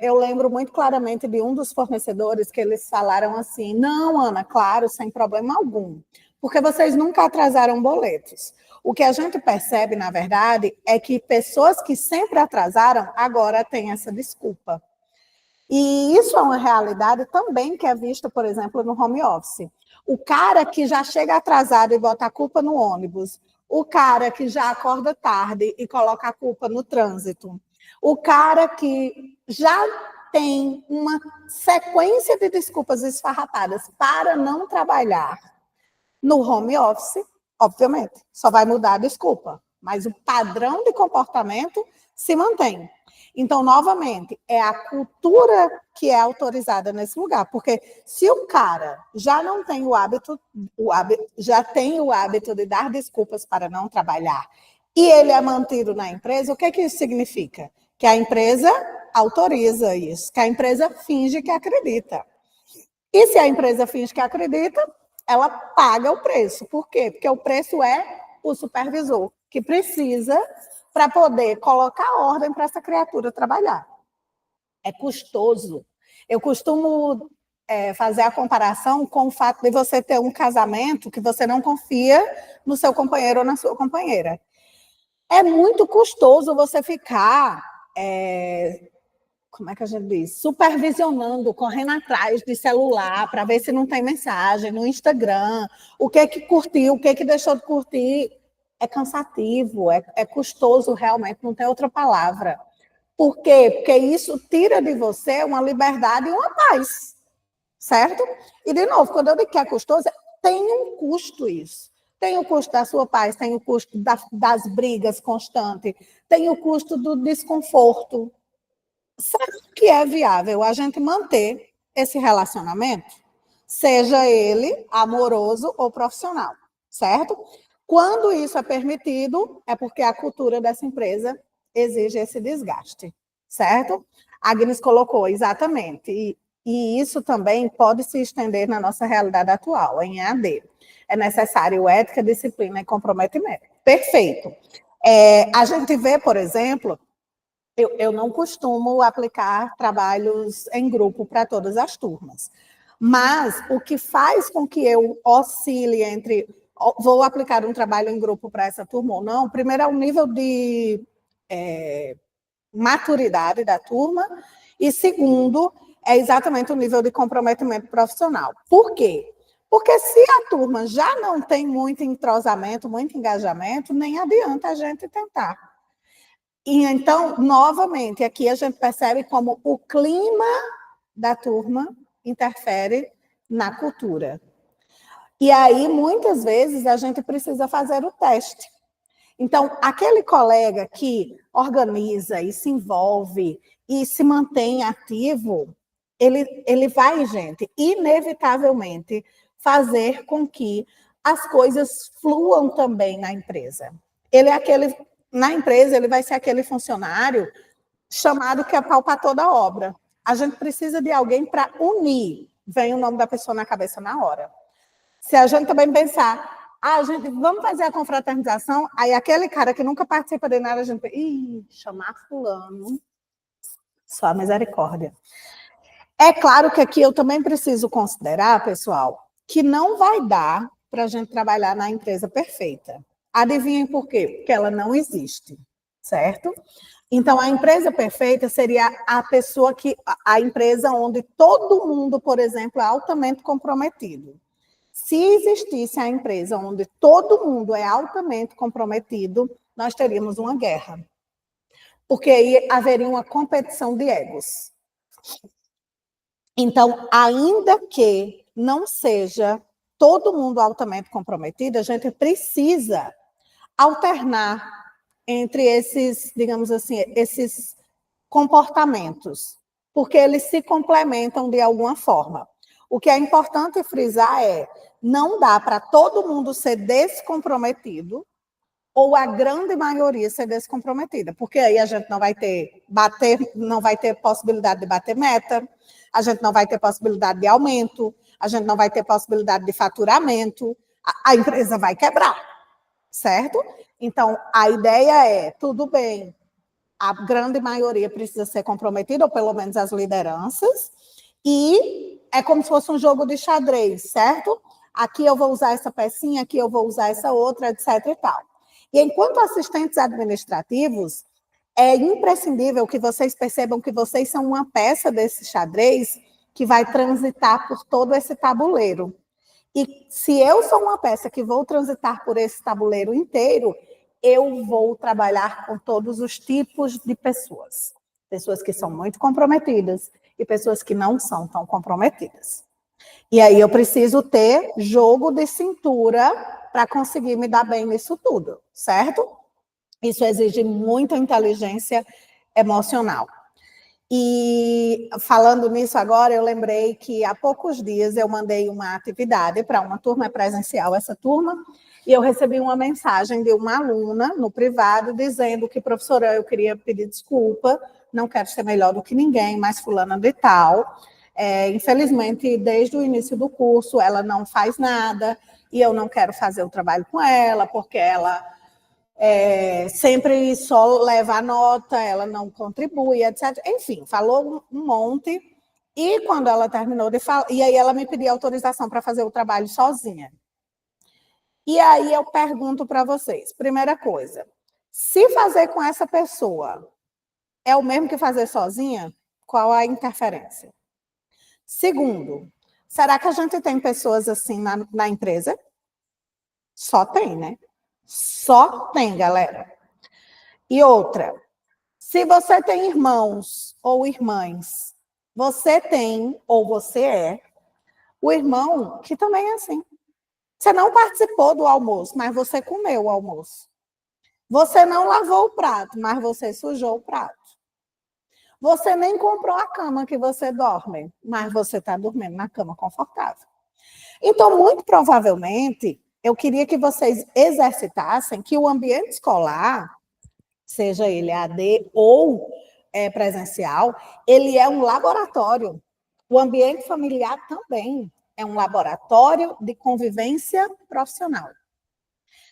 eu lembro muito claramente de um dos fornecedores que eles falaram assim, não, Ana, claro, sem problema algum, porque vocês nunca atrasaram boletos. O que a gente percebe, na verdade, é que pessoas que sempre atrasaram, agora têm essa desculpa. E isso é uma realidade também que é vista, por exemplo, no home office. O cara que já chega atrasado e bota a culpa no ônibus, o cara que já acorda tarde e coloca a culpa no trânsito, o cara que já tem uma sequência de desculpas esfarrapadas para não trabalhar no home office, obviamente, só vai mudar a desculpa, mas o padrão de comportamento se mantém. Então, novamente, é a cultura que é autorizada nesse lugar, porque se o cara já não tem já tem o hábito de dar desculpas para não trabalhar, e ele é mantido na empresa, o que isso significa? Que a empresa autoriza isso, que a empresa finge que acredita. E se a empresa finge que acredita, ela paga o preço. Por quê? Porque o preço é o supervisor, que precisa para poder colocar ordem para essa criatura trabalhar. É custoso. Eu costumo fazer a comparação com o fato de você ter um casamento que você não confia no seu companheiro ou na sua companheira. É muito custoso você ficar, como é que a gente diz? Supervisionando, correndo atrás de celular para ver se não tem mensagem no Instagram, o que curtiu, o que deixou de curtir. É cansativo, é custoso realmente, não tem outra palavra. Por quê? Porque isso tira de você uma liberdade e uma paz, certo? E, de novo, quando eu digo que é custoso, tem um custo isso. Tem o custo da sua paz, tem o custo das brigas constantes, tem o custo do desconforto. Será que é viável a gente manter esse relacionamento? Seja ele amoroso ou profissional, certo? Quando isso é permitido, é porque a cultura dessa empresa exige esse desgaste, certo? A Agnes colocou, exatamente. E isso também pode se estender na nossa realidade atual, em EAD. É necessário ética, disciplina e comprometimento. Perfeito. A gente vê, por exemplo, eu não costumo aplicar trabalhos em grupo para todas as turmas. Mas o que faz com que eu oscile entre vou aplicar um trabalho em grupo para essa turma ou não, primeiro é o nível de maturidade da turma, e segundo, é exatamente o nível de comprometimento profissional. Por quê? Porque se a turma já não tem muito entrosamento, muito engajamento, nem adianta a gente tentar. E então, novamente, aqui a gente percebe como o clima da turma interfere na cultura. E aí, muitas vezes, a gente precisa fazer o teste. Então, aquele colega que organiza e se envolve e se mantém ativo, ele vai, gente, inevitavelmente fazer com que as coisas fluam também na empresa. Na empresa, ele vai ser aquele funcionário chamado que é pau para toda obra. A gente precisa de alguém para unir. Vem o nome da pessoa na cabeça na hora. Se a gente também pensar, gente, vamos fazer a confraternização, aí aquele cara que nunca participa de nada, a gente pensa, chamar fulano, só misericórdia. É claro que aqui eu também preciso considerar, pessoal, que não vai dar para a gente trabalhar na empresa perfeita. Adivinhem por quê? Porque ela não existe, certo? Então, a empresa perfeita seria a empresa onde todo mundo, por exemplo, é altamente comprometido. Se existisse a empresa onde todo mundo é altamente comprometido, nós teríamos uma guerra. Porque aí haveria uma competição de egos. Então, ainda que não seja todo mundo altamente comprometido, a gente precisa alternar entre esses, digamos assim, esses comportamentos, porque eles se complementam de alguma forma. O que é importante frisar é, não dá para todo mundo ser descomprometido ou a grande maioria ser descomprometida, porque aí a gente não vai ter possibilidade de bater meta, a gente não vai ter possibilidade de aumento, a gente não vai ter possibilidade de faturamento, a empresa vai quebrar, certo? Então, a ideia é, tudo bem, a grande maioria precisa ser comprometida, ou pelo menos as lideranças, e é como se fosse um jogo de xadrez, certo? Aqui eu vou usar essa pecinha, aqui eu vou usar essa outra, etc. e tal. E enquanto assistentes administrativos, é imprescindível que vocês percebam que vocês são uma peça desse xadrez que vai transitar por todo esse tabuleiro. E se eu sou uma peça que vou transitar por esse tabuleiro inteiro, eu vou trabalhar com todos os tipos de pessoas. Pessoas que são muito comprometidas e pessoas que não são tão comprometidas. E aí eu preciso ter jogo de cintura para conseguir me dar bem nisso tudo, certo? Isso exige muita inteligência emocional. E falando nisso agora, eu lembrei que há poucos dias eu mandei uma atividade para uma turma presencial, essa turma, e eu recebi uma mensagem de uma aluna no privado dizendo que, professora, eu queria pedir desculpa, não quero ser melhor do que ninguém, mas fulana de tal. Infelizmente, desde o início do curso, ela não faz nada, e eu não quero fazer o trabalho com ela, porque ela sempre só leva a nota, ela não contribui, etc. Enfim, falou um monte. E quando ela terminou de falar, e aí ela me pediu autorização para fazer o trabalho sozinha. E aí eu pergunto para vocês, primeira coisa, se fazer com essa pessoa é o mesmo que fazer sozinha, qual a interferência? Segundo, será que a gente tem pessoas assim na empresa? Só tem, né? Só tem, galera. E outra, se você tem irmãos ou irmãs, você tem, ou você é, o irmão que também é assim. Você não participou do almoço, mas você comeu o almoço. Você não lavou o prato, mas você sujou o prato. Você nem comprou a cama que você dorme, mas você está dormindo na cama confortável. Então, muito provavelmente, eu queria que vocês exercitassem que o ambiente escolar, seja ele AD ou presencial, ele é um laboratório. O ambiente familiar também é um laboratório de convivência profissional.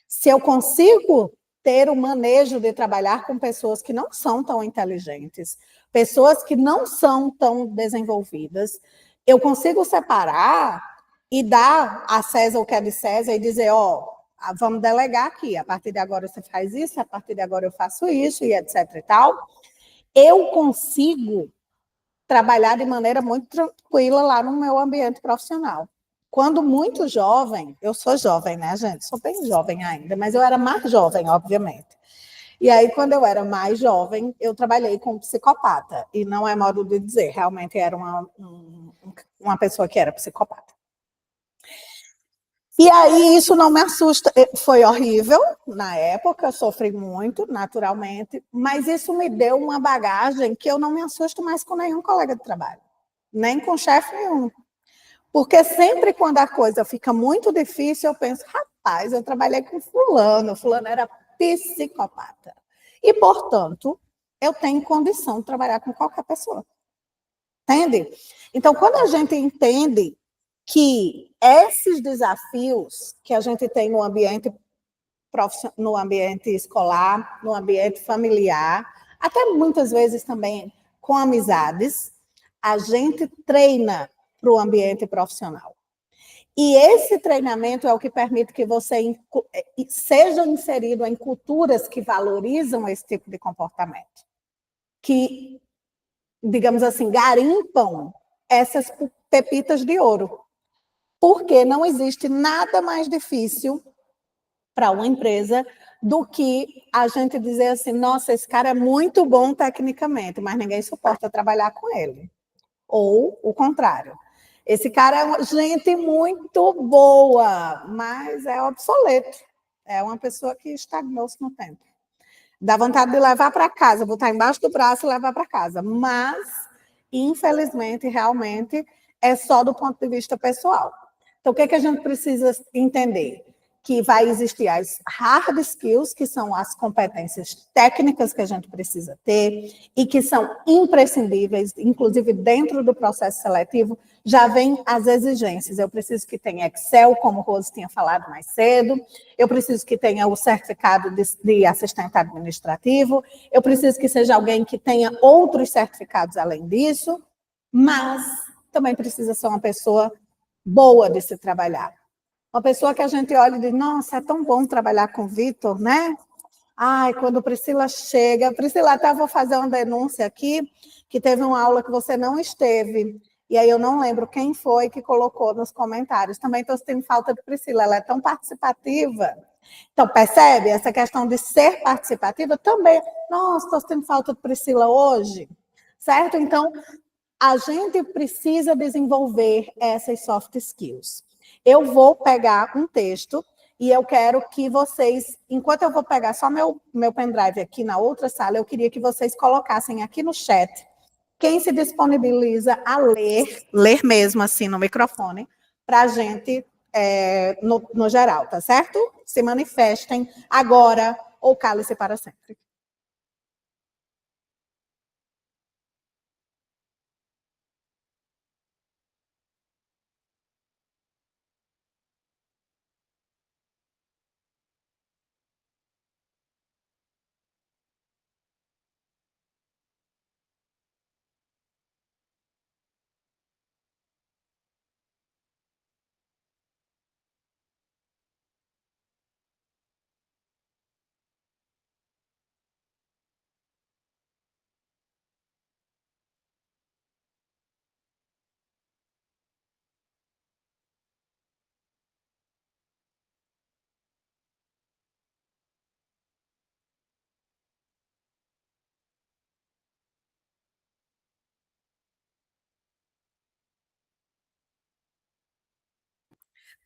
Se eu consigo ter o manejo de trabalhar com pessoas que não são tão inteligentes, pessoas que não são tão desenvolvidas, eu consigo separar e dar a César o que é de César e dizer, vamos delegar aqui, a partir de agora você faz isso, a partir de agora eu faço isso, e etc e tal. Eu consigo trabalhar de maneira muito tranquila lá no meu ambiente profissional. Quando muito jovem, eu sou jovem, né, gente? Sou bem jovem ainda, mas eu era mais jovem, obviamente. E aí, quando eu era mais jovem, eu trabalhei com um psicopata. E não é modo de dizer, realmente era uma pessoa que era psicopata. E aí, isso não me assusta. Foi horrível na época, sofri muito, naturalmente, mas isso me deu uma bagagem que eu não me assusto mais com nenhum colega de trabalho, nem com chefe nenhum. Porque sempre quando a coisa fica muito difícil, eu penso, rapaz, eu trabalhei com fulano era psicopata. E, portanto, eu tenho condição de trabalhar com qualquer pessoa. Entende? Então, quando a gente entende que esses desafios que a gente tem no ambiente escolar, no ambiente familiar, até muitas vezes também com amizades, a gente treina para o ambiente profissional. E esse treinamento é o que permite que você seja inserido em culturas que valorizam esse tipo de comportamento, que, digamos assim, garimpam essas pepitas de ouro. Porque não existe nada mais difícil para uma empresa do que a gente dizer assim, nossa, esse cara é muito bom tecnicamente, mas ninguém suporta trabalhar com ele. Ou o contrário. Esse cara é uma gente muito boa, mas é obsoleto. É uma pessoa que estagnou-se no tempo. Dá vontade de levar para casa, botar embaixo do braço e levar para casa. Mas, infelizmente, realmente, é só do ponto de vista pessoal. Então, o que é que a gente precisa entender? Que vai existir as hard skills, que são as competências técnicas que a gente precisa ter e que são imprescindíveis, inclusive dentro do processo seletivo, já vem as exigências. Eu preciso que tenha Excel, como o Rose tinha falado mais cedo, eu preciso que tenha o certificado de assistente administrativo, eu preciso que seja alguém que tenha outros certificados além disso, mas também precisa ser uma pessoa boa de se trabalhar. Uma pessoa que a gente olha e diz, nossa, é tão bom trabalhar com o Vitor, né? Ai, quando Priscila chega... Priscila, até vou fazer uma denúncia aqui, que teve uma aula que você não esteve, e aí eu não lembro quem foi que colocou nos comentários. Também estou sentindo falta de Priscila, ela é tão participativa. Então, percebe? Essa questão de ser participativa também. Nossa, estou sentindo falta de Priscila hoje, certo? Então, a gente precisa desenvolver essas soft skills. Eu vou pegar um texto e eu quero que vocês, enquanto eu vou pegar só meu pendrive aqui na outra sala, eu queria que vocês colocassem aqui no chat quem se disponibiliza a ler mesmo assim no microfone, para a gente, no geral, tá certo? Se manifestem agora ou cale-se para sempre.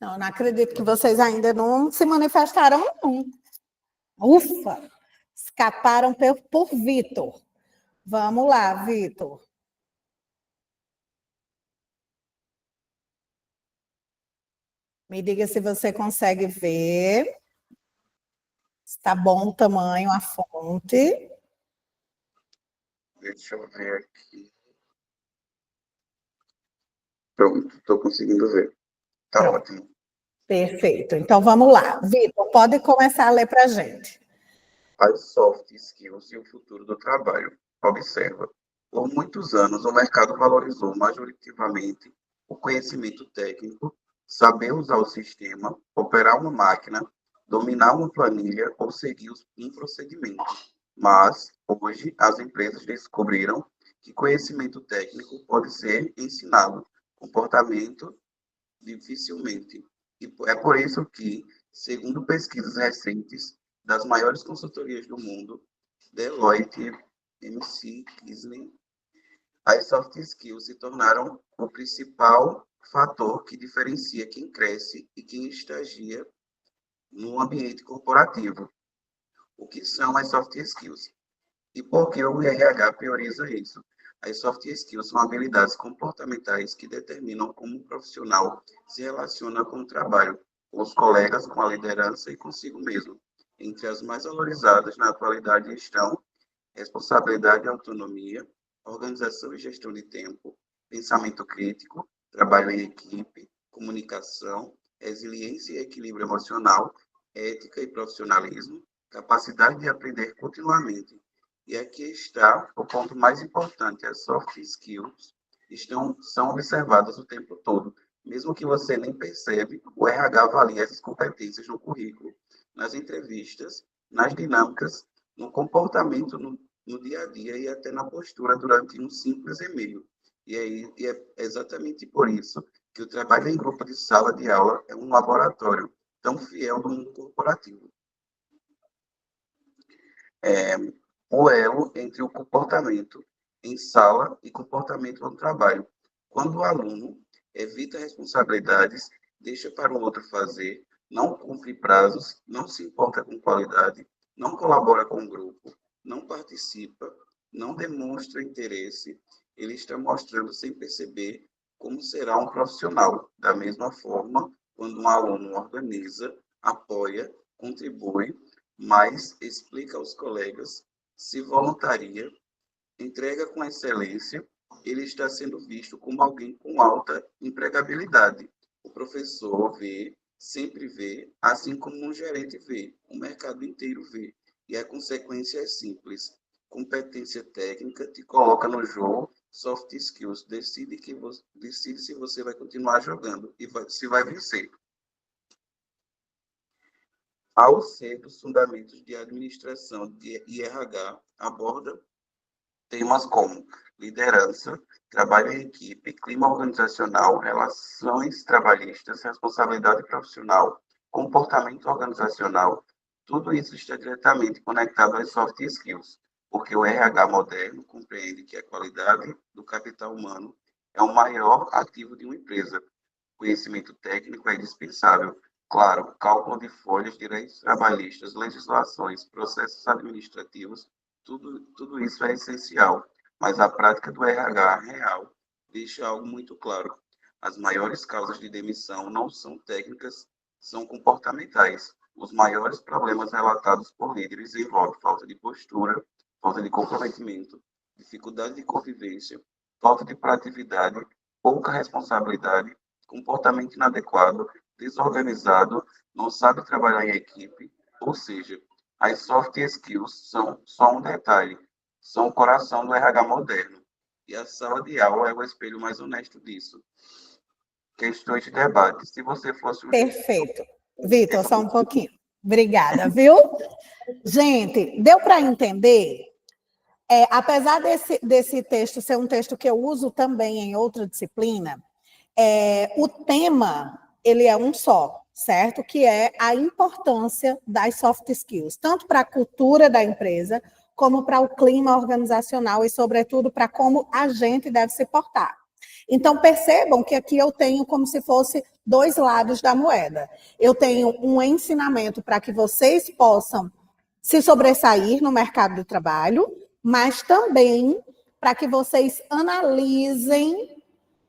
Não acredito que vocês ainda não se manifestaram, não. Ufa! Escaparam por Vitor. Vamos lá, Vitor. Me diga se você consegue ver. Está bom o tamanho, a fonte. Deixa eu ver aqui. Pronto, estou conseguindo ver. Está ótimo. Perfeito. Então, vamos lá. Vitor, pode começar a ler para a gente. As soft skills e o futuro do trabalho. Observa. Por muitos anos, o mercado valorizou majoritariamente o conhecimento técnico, saber usar o sistema, operar uma máquina, dominar uma planilha ou seguir um procedimento. Mas, hoje, as empresas descobriram que conhecimento técnico pode ser ensinado, comportamento dificilmente. E é por isso que, segundo pesquisas recentes das maiores consultorias do mundo, Deloitte, McKinsey, as soft skills se tornaram o principal fator que diferencia quem cresce e quem estagia no ambiente corporativo. O que são as soft skills? E por que o RH prioriza isso? As soft skills são habilidades comportamentais que determinam como o profissional se relaciona com o trabalho, com os colegas, com a liderança e consigo mesmo. Entre as mais valorizadas na atualidade estão responsabilidade e autonomia, organização e gestão de tempo, pensamento crítico, trabalho em equipe, comunicação, resiliência e equilíbrio emocional, ética e profissionalismo, capacidade de aprender continuamente. E aqui está o ponto mais importante: as soft skills são observadas o tempo todo. Mesmo que você nem percebe, o RH avalia essas competências no currículo, nas entrevistas, nas dinâmicas, no comportamento no dia a dia e até na postura durante um simples e-mail. E é exatamente por isso que o trabalho em grupo de sala de aula é um laboratório tão fiel do mundo corporativo. O elo entre o comportamento em sala e comportamento no trabalho. Quando o aluno evita responsabilidades, deixa para o outro fazer, não cumpre prazos, não se importa com qualidade, não colabora com o grupo, não participa, não demonstra interesse, ele está mostrando sem perceber como será um profissional. Da mesma forma, quando um aluno organiza, apoia, contribui, mas explica aos colegas, se voluntaria, entrega com excelência, ele está sendo visto como alguém com alta empregabilidade. O professor vê, sempre vê, assim como um gerente vê, o mercado inteiro vê. E a consequência é simples. Competência técnica te coloca no jogo, soft skills decide se você vai continuar jogando e se vai vencer. Ao ser dos fundamentos de administração e RH, aborda temas como liderança, trabalho em equipe, clima organizacional, relações trabalhistas, responsabilidade profissional, comportamento organizacional. Tudo isso está diretamente conectado às soft skills, porque o RH moderno compreende que a qualidade do capital humano é o maior ativo de uma empresa. Conhecimento técnico é indispensável. Claro, cálculo de folhas, direitos trabalhistas, legislações, processos administrativos, tudo isso é essencial, mas a prática do RH real deixa algo muito claro. As maiores causas de demissão não são técnicas, são comportamentais. Os maiores problemas relatados por líderes envolvem falta de postura, falta de comprometimento, dificuldade de convivência, falta de proatividade, pouca responsabilidade, comportamento inadequado, desorganizado, não sabe trabalhar em equipe, ou seja, as soft skills são só um detalhe, são o coração do RH moderno. E a sala de aula é o espelho mais honesto disso. Questões de debate. Se você fosse... Perfeito. Vitor, só um pouquinho. Obrigada, viu? Gente, deu para entender? Apesar desse texto ser um texto que eu uso também em outra disciplina, o tema, ele é um só, certo? Que é a importância das soft skills, tanto para a cultura da empresa, como para o clima organizacional e, sobretudo, para como a gente deve se portar. Então, percebam que aqui eu tenho como se fosse dois lados da moeda. Eu tenho um ensinamento para que vocês possam se sobressair no mercado do trabalho, mas também para que vocês analisem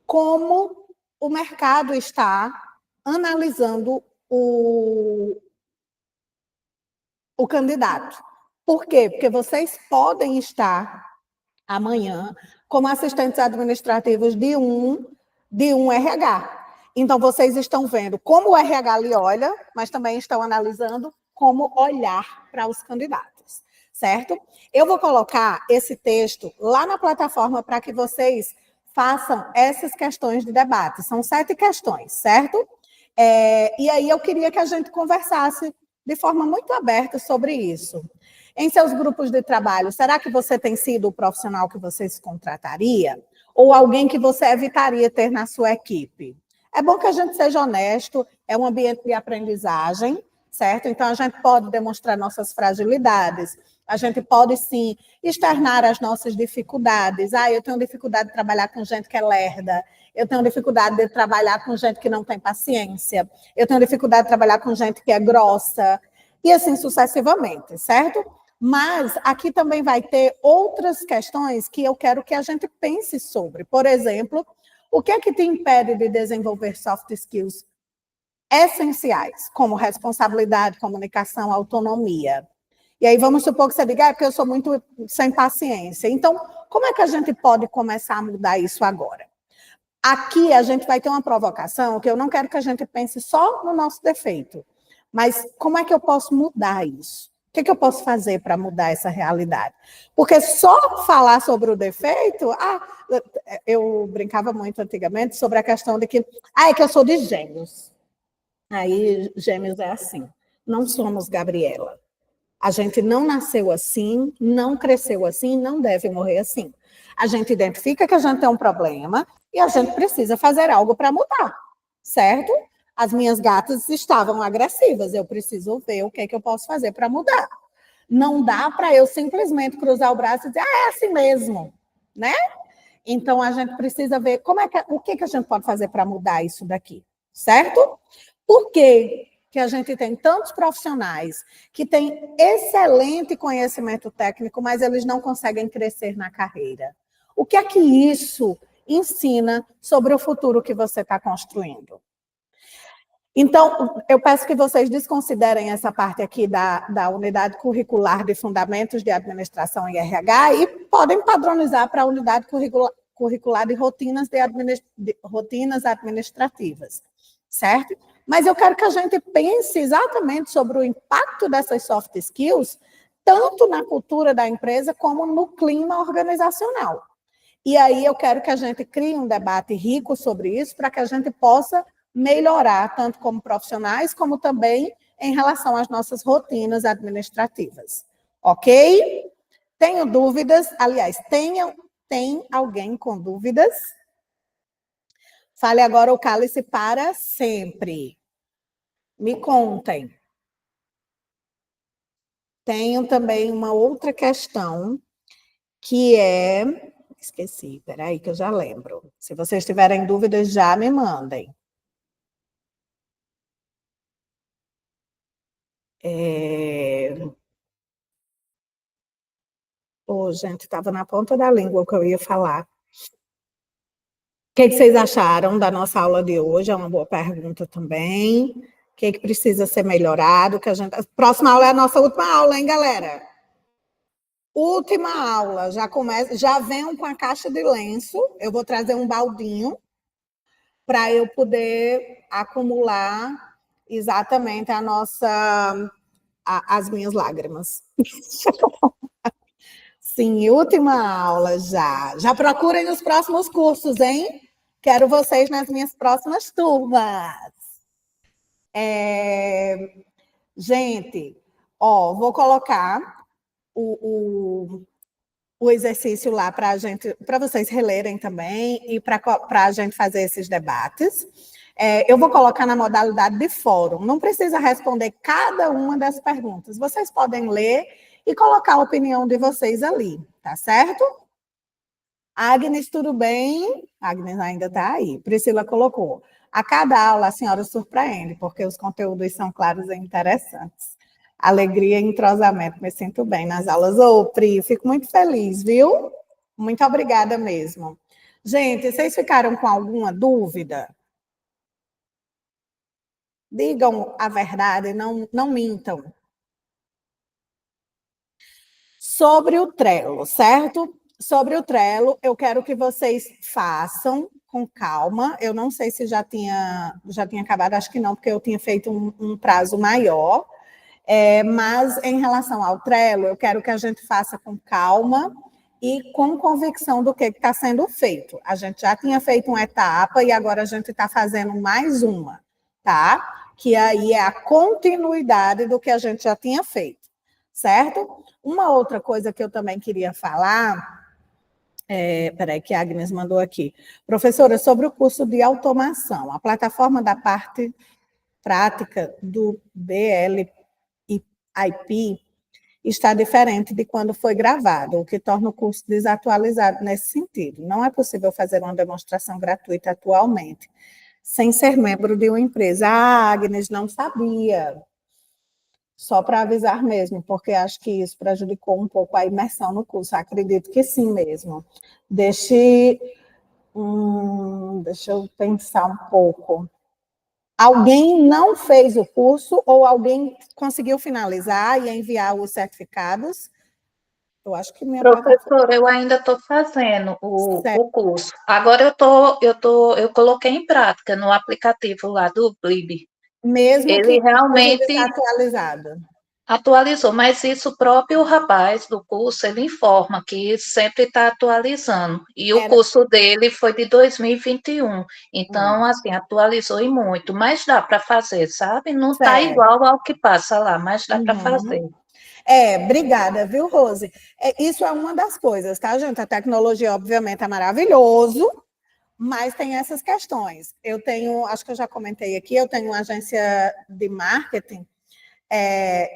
como o mercado está analisando o candidato. Por quê? Porque vocês podem estar amanhã como assistentes administrativos de um RH. Então, vocês estão vendo como o RH lhe olha, mas também estão analisando como olhar para os candidatos, certo? Eu vou colocar esse texto lá na plataforma para que vocês façam essas questões de debate. São 7 questões, certo? E aí eu queria que a gente conversasse de forma muito aberta sobre isso. Em seus grupos de trabalho, será que você tem sido o profissional que você se contrataria? Ou alguém que você evitaria ter na sua equipe? É bom que a gente seja honesto, é um ambiente de aprendizagem, certo? Então, a gente pode demonstrar nossas fragilidades, a gente pode, sim, externar as nossas dificuldades. Eu tenho dificuldade de trabalhar com gente que é lerda, eu tenho dificuldade de trabalhar com gente que não tem paciência, eu tenho dificuldade de trabalhar com gente que é grossa, e assim sucessivamente, certo? Mas aqui também vai ter outras questões que eu quero que a gente pense sobre. Por exemplo, o que é que te impede de desenvolver soft skills essenciais, como responsabilidade, comunicação, autonomia? E aí vamos supor que você diga, porque eu sou muito sem paciência. Então, como é que a gente pode começar a mudar isso agora? Aqui a gente vai ter uma provocação que eu não quero que a gente pense só no nosso defeito, mas como é que eu posso mudar isso? O que eu posso fazer para mudar essa realidade? Porque só falar sobre o defeito... eu brincava muito antigamente sobre a questão de que... é que eu sou de gêmeos. Aí, gêmeos é assim. Não somos Gabriela. A gente não nasceu assim, não cresceu assim, não deve morrer assim. A gente identifica que a gente tem um problema e a gente precisa fazer algo para mudar, certo? As minhas gatas estavam agressivas, eu preciso ver o que é que eu posso fazer para mudar. Não dá para eu simplesmente cruzar o braço e dizer, é assim mesmo, né? Então, a gente precisa ver o que a gente pode fazer para mudar isso daqui, certo? Por quê que a gente tem tantos profissionais que têm excelente conhecimento técnico, mas eles não conseguem crescer na carreira? O que é que isso ensina sobre o futuro que você está construindo. Então, eu peço que vocês desconsiderem essa parte aqui da unidade curricular de fundamentos de administração e RH e podem padronizar para a unidade curricular de rotinas, rotinas administrativas, certo? Mas eu quero que a gente pense exatamente sobre o impacto dessas soft skills, tanto na cultura da empresa como no clima organizacional. E aí eu quero que a gente crie um debate rico sobre isso, para que a gente possa melhorar, tanto como profissionais, como também em relação às nossas rotinas administrativas. Ok? Tenho dúvidas? Aliás, tem alguém com dúvidas? Fale agora o cálice para sempre. Me contem. Tenho também uma outra questão, que é... Esqueci, peraí que eu já lembro. Se vocês tiverem dúvidas, já me mandem. Gente, estava na ponta da língua o que eu ia falar. O que vocês acharam da nossa aula de hoje? É uma boa pergunta também. O que precisa ser melhorado? Próxima aula é a nossa última aula, hein, galera? Última aula, já venham com a caixa de lenço. Eu vou trazer um baldinho para eu poder acumular exatamente as minhas lágrimas. Sim, última aula já. Já procurem os próximos cursos, hein? Quero vocês nas minhas próximas turmas. Gente, vou colocar o exercício lá para vocês relerem também e para a gente fazer esses debates. Eu vou colocar na modalidade de fórum. Não precisa responder cada uma das perguntas. Vocês podem ler e colocar a opinião de vocês ali, tá certo? Agnes, tudo bem? Agnes ainda está aí. Priscila colocou. A cada aula a senhora surpreende, porque os conteúdos são claros e interessantes. Alegria e entrosamento, me sinto bem nas aulas. Pri, fico muito feliz, viu? Muito obrigada mesmo. Gente, vocês ficaram com alguma dúvida? Digam a verdade, não mintam. Sobre o Trello, certo? Sobre o Trello, eu quero que vocês façam com calma. Eu não sei se já tinha acabado, acho que não, porque eu tinha feito um prazo maior. Mas em relação ao Trello, eu quero que a gente faça com calma e com convicção do que está sendo feito. A gente já tinha feito uma etapa e agora a gente está fazendo mais uma, tá? Que aí é a continuidade do que a gente já tinha feito, certo? Uma outra coisa que eu também queria falar, peraí que a Agnes mandou aqui. Professora, sobre o curso de automação, a plataforma da parte prática do BLIP está diferente de quando foi gravado, o que torna o curso desatualizado nesse sentido. Não é possível fazer uma demonstração gratuita atualmente, sem ser membro de uma empresa. Ah, Agnes, não sabia. Só para avisar mesmo, porque acho que isso prejudicou um pouco a imersão no curso. Acredito que sim mesmo. Deixa eu pensar um pouco. Alguém não fez o curso ou alguém conseguiu finalizar e enviar os certificados? Eu acho que Professora, eu ainda estou fazendo o curso. Agora eu coloquei em prática no aplicativo lá do Blib. Mesmo ele que realmente desatualizado. Atualizou, mas isso o próprio rapaz do curso, ele informa que sempre está atualizando. E o curso dele foi de 2021. Então, assim, atualizou e muito. Mas dá para fazer, sabe? Não está igual ao que passa lá, mas dá para fazer. Obrigada, viu, Rose? Isso é uma das coisas, tá, gente? A tecnologia, obviamente, é maravilhoso, mas tem essas questões. Eu tenho, acho que eu já comentei aqui, eu tenho uma agência de marketing,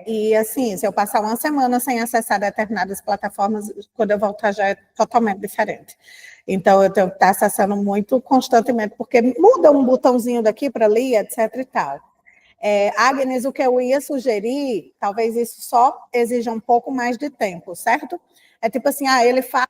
e assim, se eu passar uma semana sem acessar determinadas plataformas, quando eu voltar já é totalmente diferente. Então, eu tenho que estar acessando muito constantemente, porque muda um botãozinho daqui para ali, etc e tal. Agnes, o que eu ia sugerir, talvez isso só exija um pouco mais de tempo, certo? É tipo assim, ele faz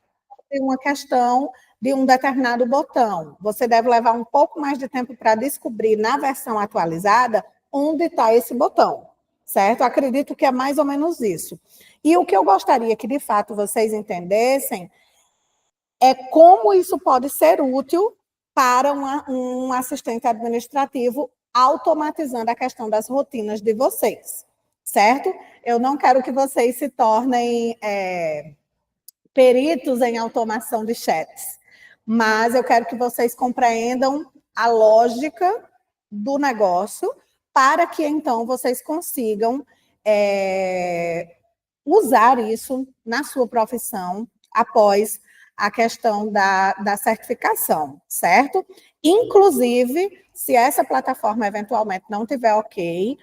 uma questão, de um determinado botão. Você deve levar um pouco mais de tempo para descobrir na versão atualizada onde está esse botão, certo? Acredito que é mais ou menos isso. E o que eu gostaria que, de fato, vocês entendessem é como isso pode ser útil para um assistente administrativo, automatizando a questão das rotinas de vocês, certo? Eu não quero que vocês se tornem peritos em automação de chats, mas eu quero que vocês compreendam a lógica do negócio para que, então, vocês consigam usar isso na sua profissão após a questão da certificação, certo? Inclusive, se essa plataforma eventualmente não tiver ok,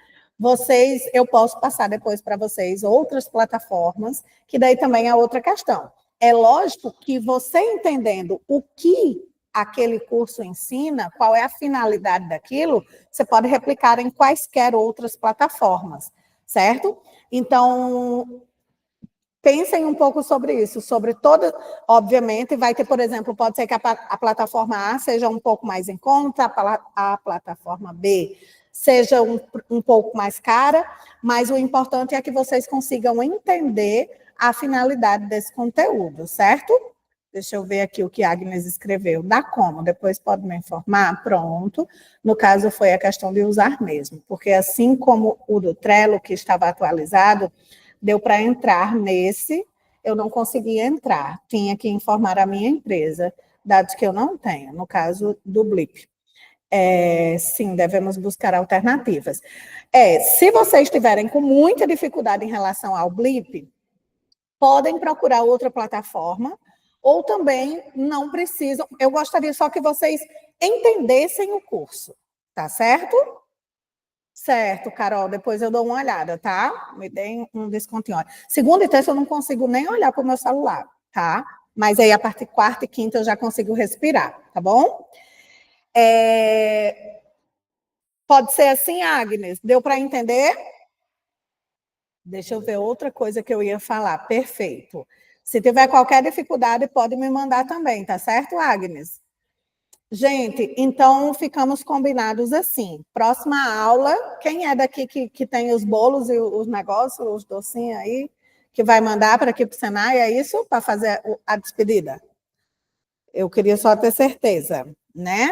eu posso passar depois para vocês outras plataformas, que daí também é outra questão. É lógico que você entendendo o que aquele curso ensina, qual é a finalidade daquilo, você pode replicar em quaisquer outras plataformas, certo? Então, pensem um pouco sobre isso, sobre toda, obviamente, vai ter, por exemplo, pode ser que a plataforma A seja um pouco mais em conta, a plataforma B seja um pouco mais cara, mas o importante é que vocês consigam entender a finalidade desse conteúdo, certo? Deixa eu ver aqui o que a Agnes escreveu. Dá como? Depois pode me informar? Pronto. No caso, foi a questão de usar mesmo, porque assim como o do Trello, que estava atualizado, deu para entrar nesse, eu não conseguia entrar. Tinha que informar a minha empresa, dados que eu não tenho, no caso do Blip. Sim, devemos buscar alternativas. Se vocês estiverem com muita dificuldade em relação ao Blip, podem procurar outra plataforma, ou também não precisam. Eu gostaria só que vocês entendessem o curso, tá certo? Certo, Carol, depois eu dou uma olhada, tá? Me deem um descontinho. Segunda e terça eu não consigo nem olhar para o meu celular, tá? Mas aí a partir de quarta e quinta eu já consigo respirar, tá bom? Pode ser assim, Agnes? Deu para entender? Deixa eu ver outra coisa que eu ia falar. Perfeito. Se tiver qualquer dificuldade, pode me mandar também, tá certo, Agnes? Gente, então ficamos combinados assim. Próxima aula, quem é daqui que tem os bolos e os negócios, os docinhos aí, que vai mandar para aqui para o Senai, é isso? Para fazer a despedida? Eu queria só ter certeza, né?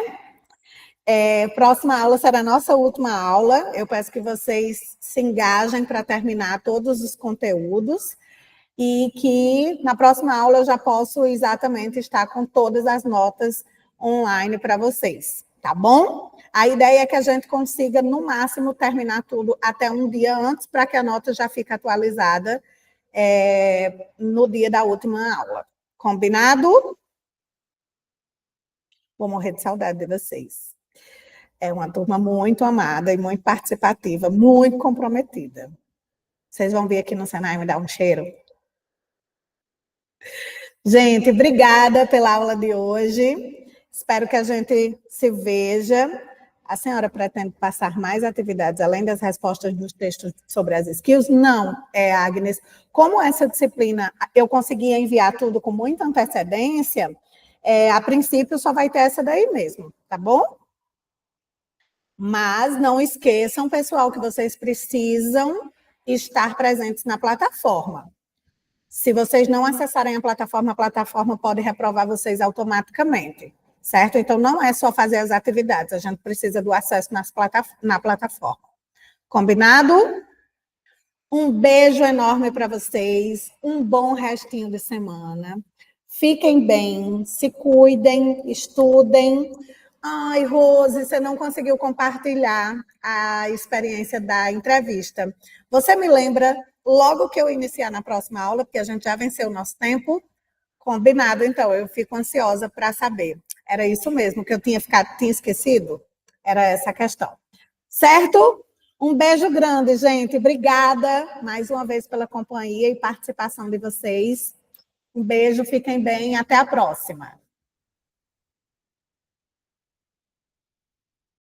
Próxima aula será a nossa última aula. Eu peço que vocês se engajem para terminar todos os conteúdos e que na próxima aula eu já posso exatamente estar com todas as notas online para vocês, tá bom? A ideia é que a gente consiga, no máximo, terminar tudo até um dia antes, para que a nota já fique atualizada no dia da última aula. Combinado? Vou morrer de saudade de vocês. É uma turma muito amada e muito participativa, muito comprometida. Vocês vão vir aqui no Senai me dar um cheiro? Gente, obrigada pela aula de hoje. Espero que a gente se veja. A senhora pretende passar mais atividades, além das respostas dos textos sobre as skills? Não, Agnes. Como essa disciplina eu consegui enviar tudo com muita antecedência, a princípio só vai ter essa daí mesmo, tá bom? Mas não esqueçam, pessoal, que vocês precisam estar presentes na plataforma. Se vocês não acessarem a plataforma pode reprovar vocês automaticamente, certo? Então, não é só fazer as atividades, a gente precisa do acesso na plataforma. Combinado? Um beijo enorme para vocês, um bom restinho de semana. Fiquem bem, se cuidem, estudem. Ai, Rose, você não conseguiu compartilhar a experiência da entrevista. Você me lembra logo que eu iniciar na próxima aula, porque a gente já venceu o nosso tempo? Combinado, então, eu fico ansiosa para saber. Era isso mesmo que eu tinha esquecido? Era essa a questão. certo? Um beijo grande, gente. Obrigada mais uma vez pela companhia e participação de vocês. Um beijo, fiquem bem, até a próxima.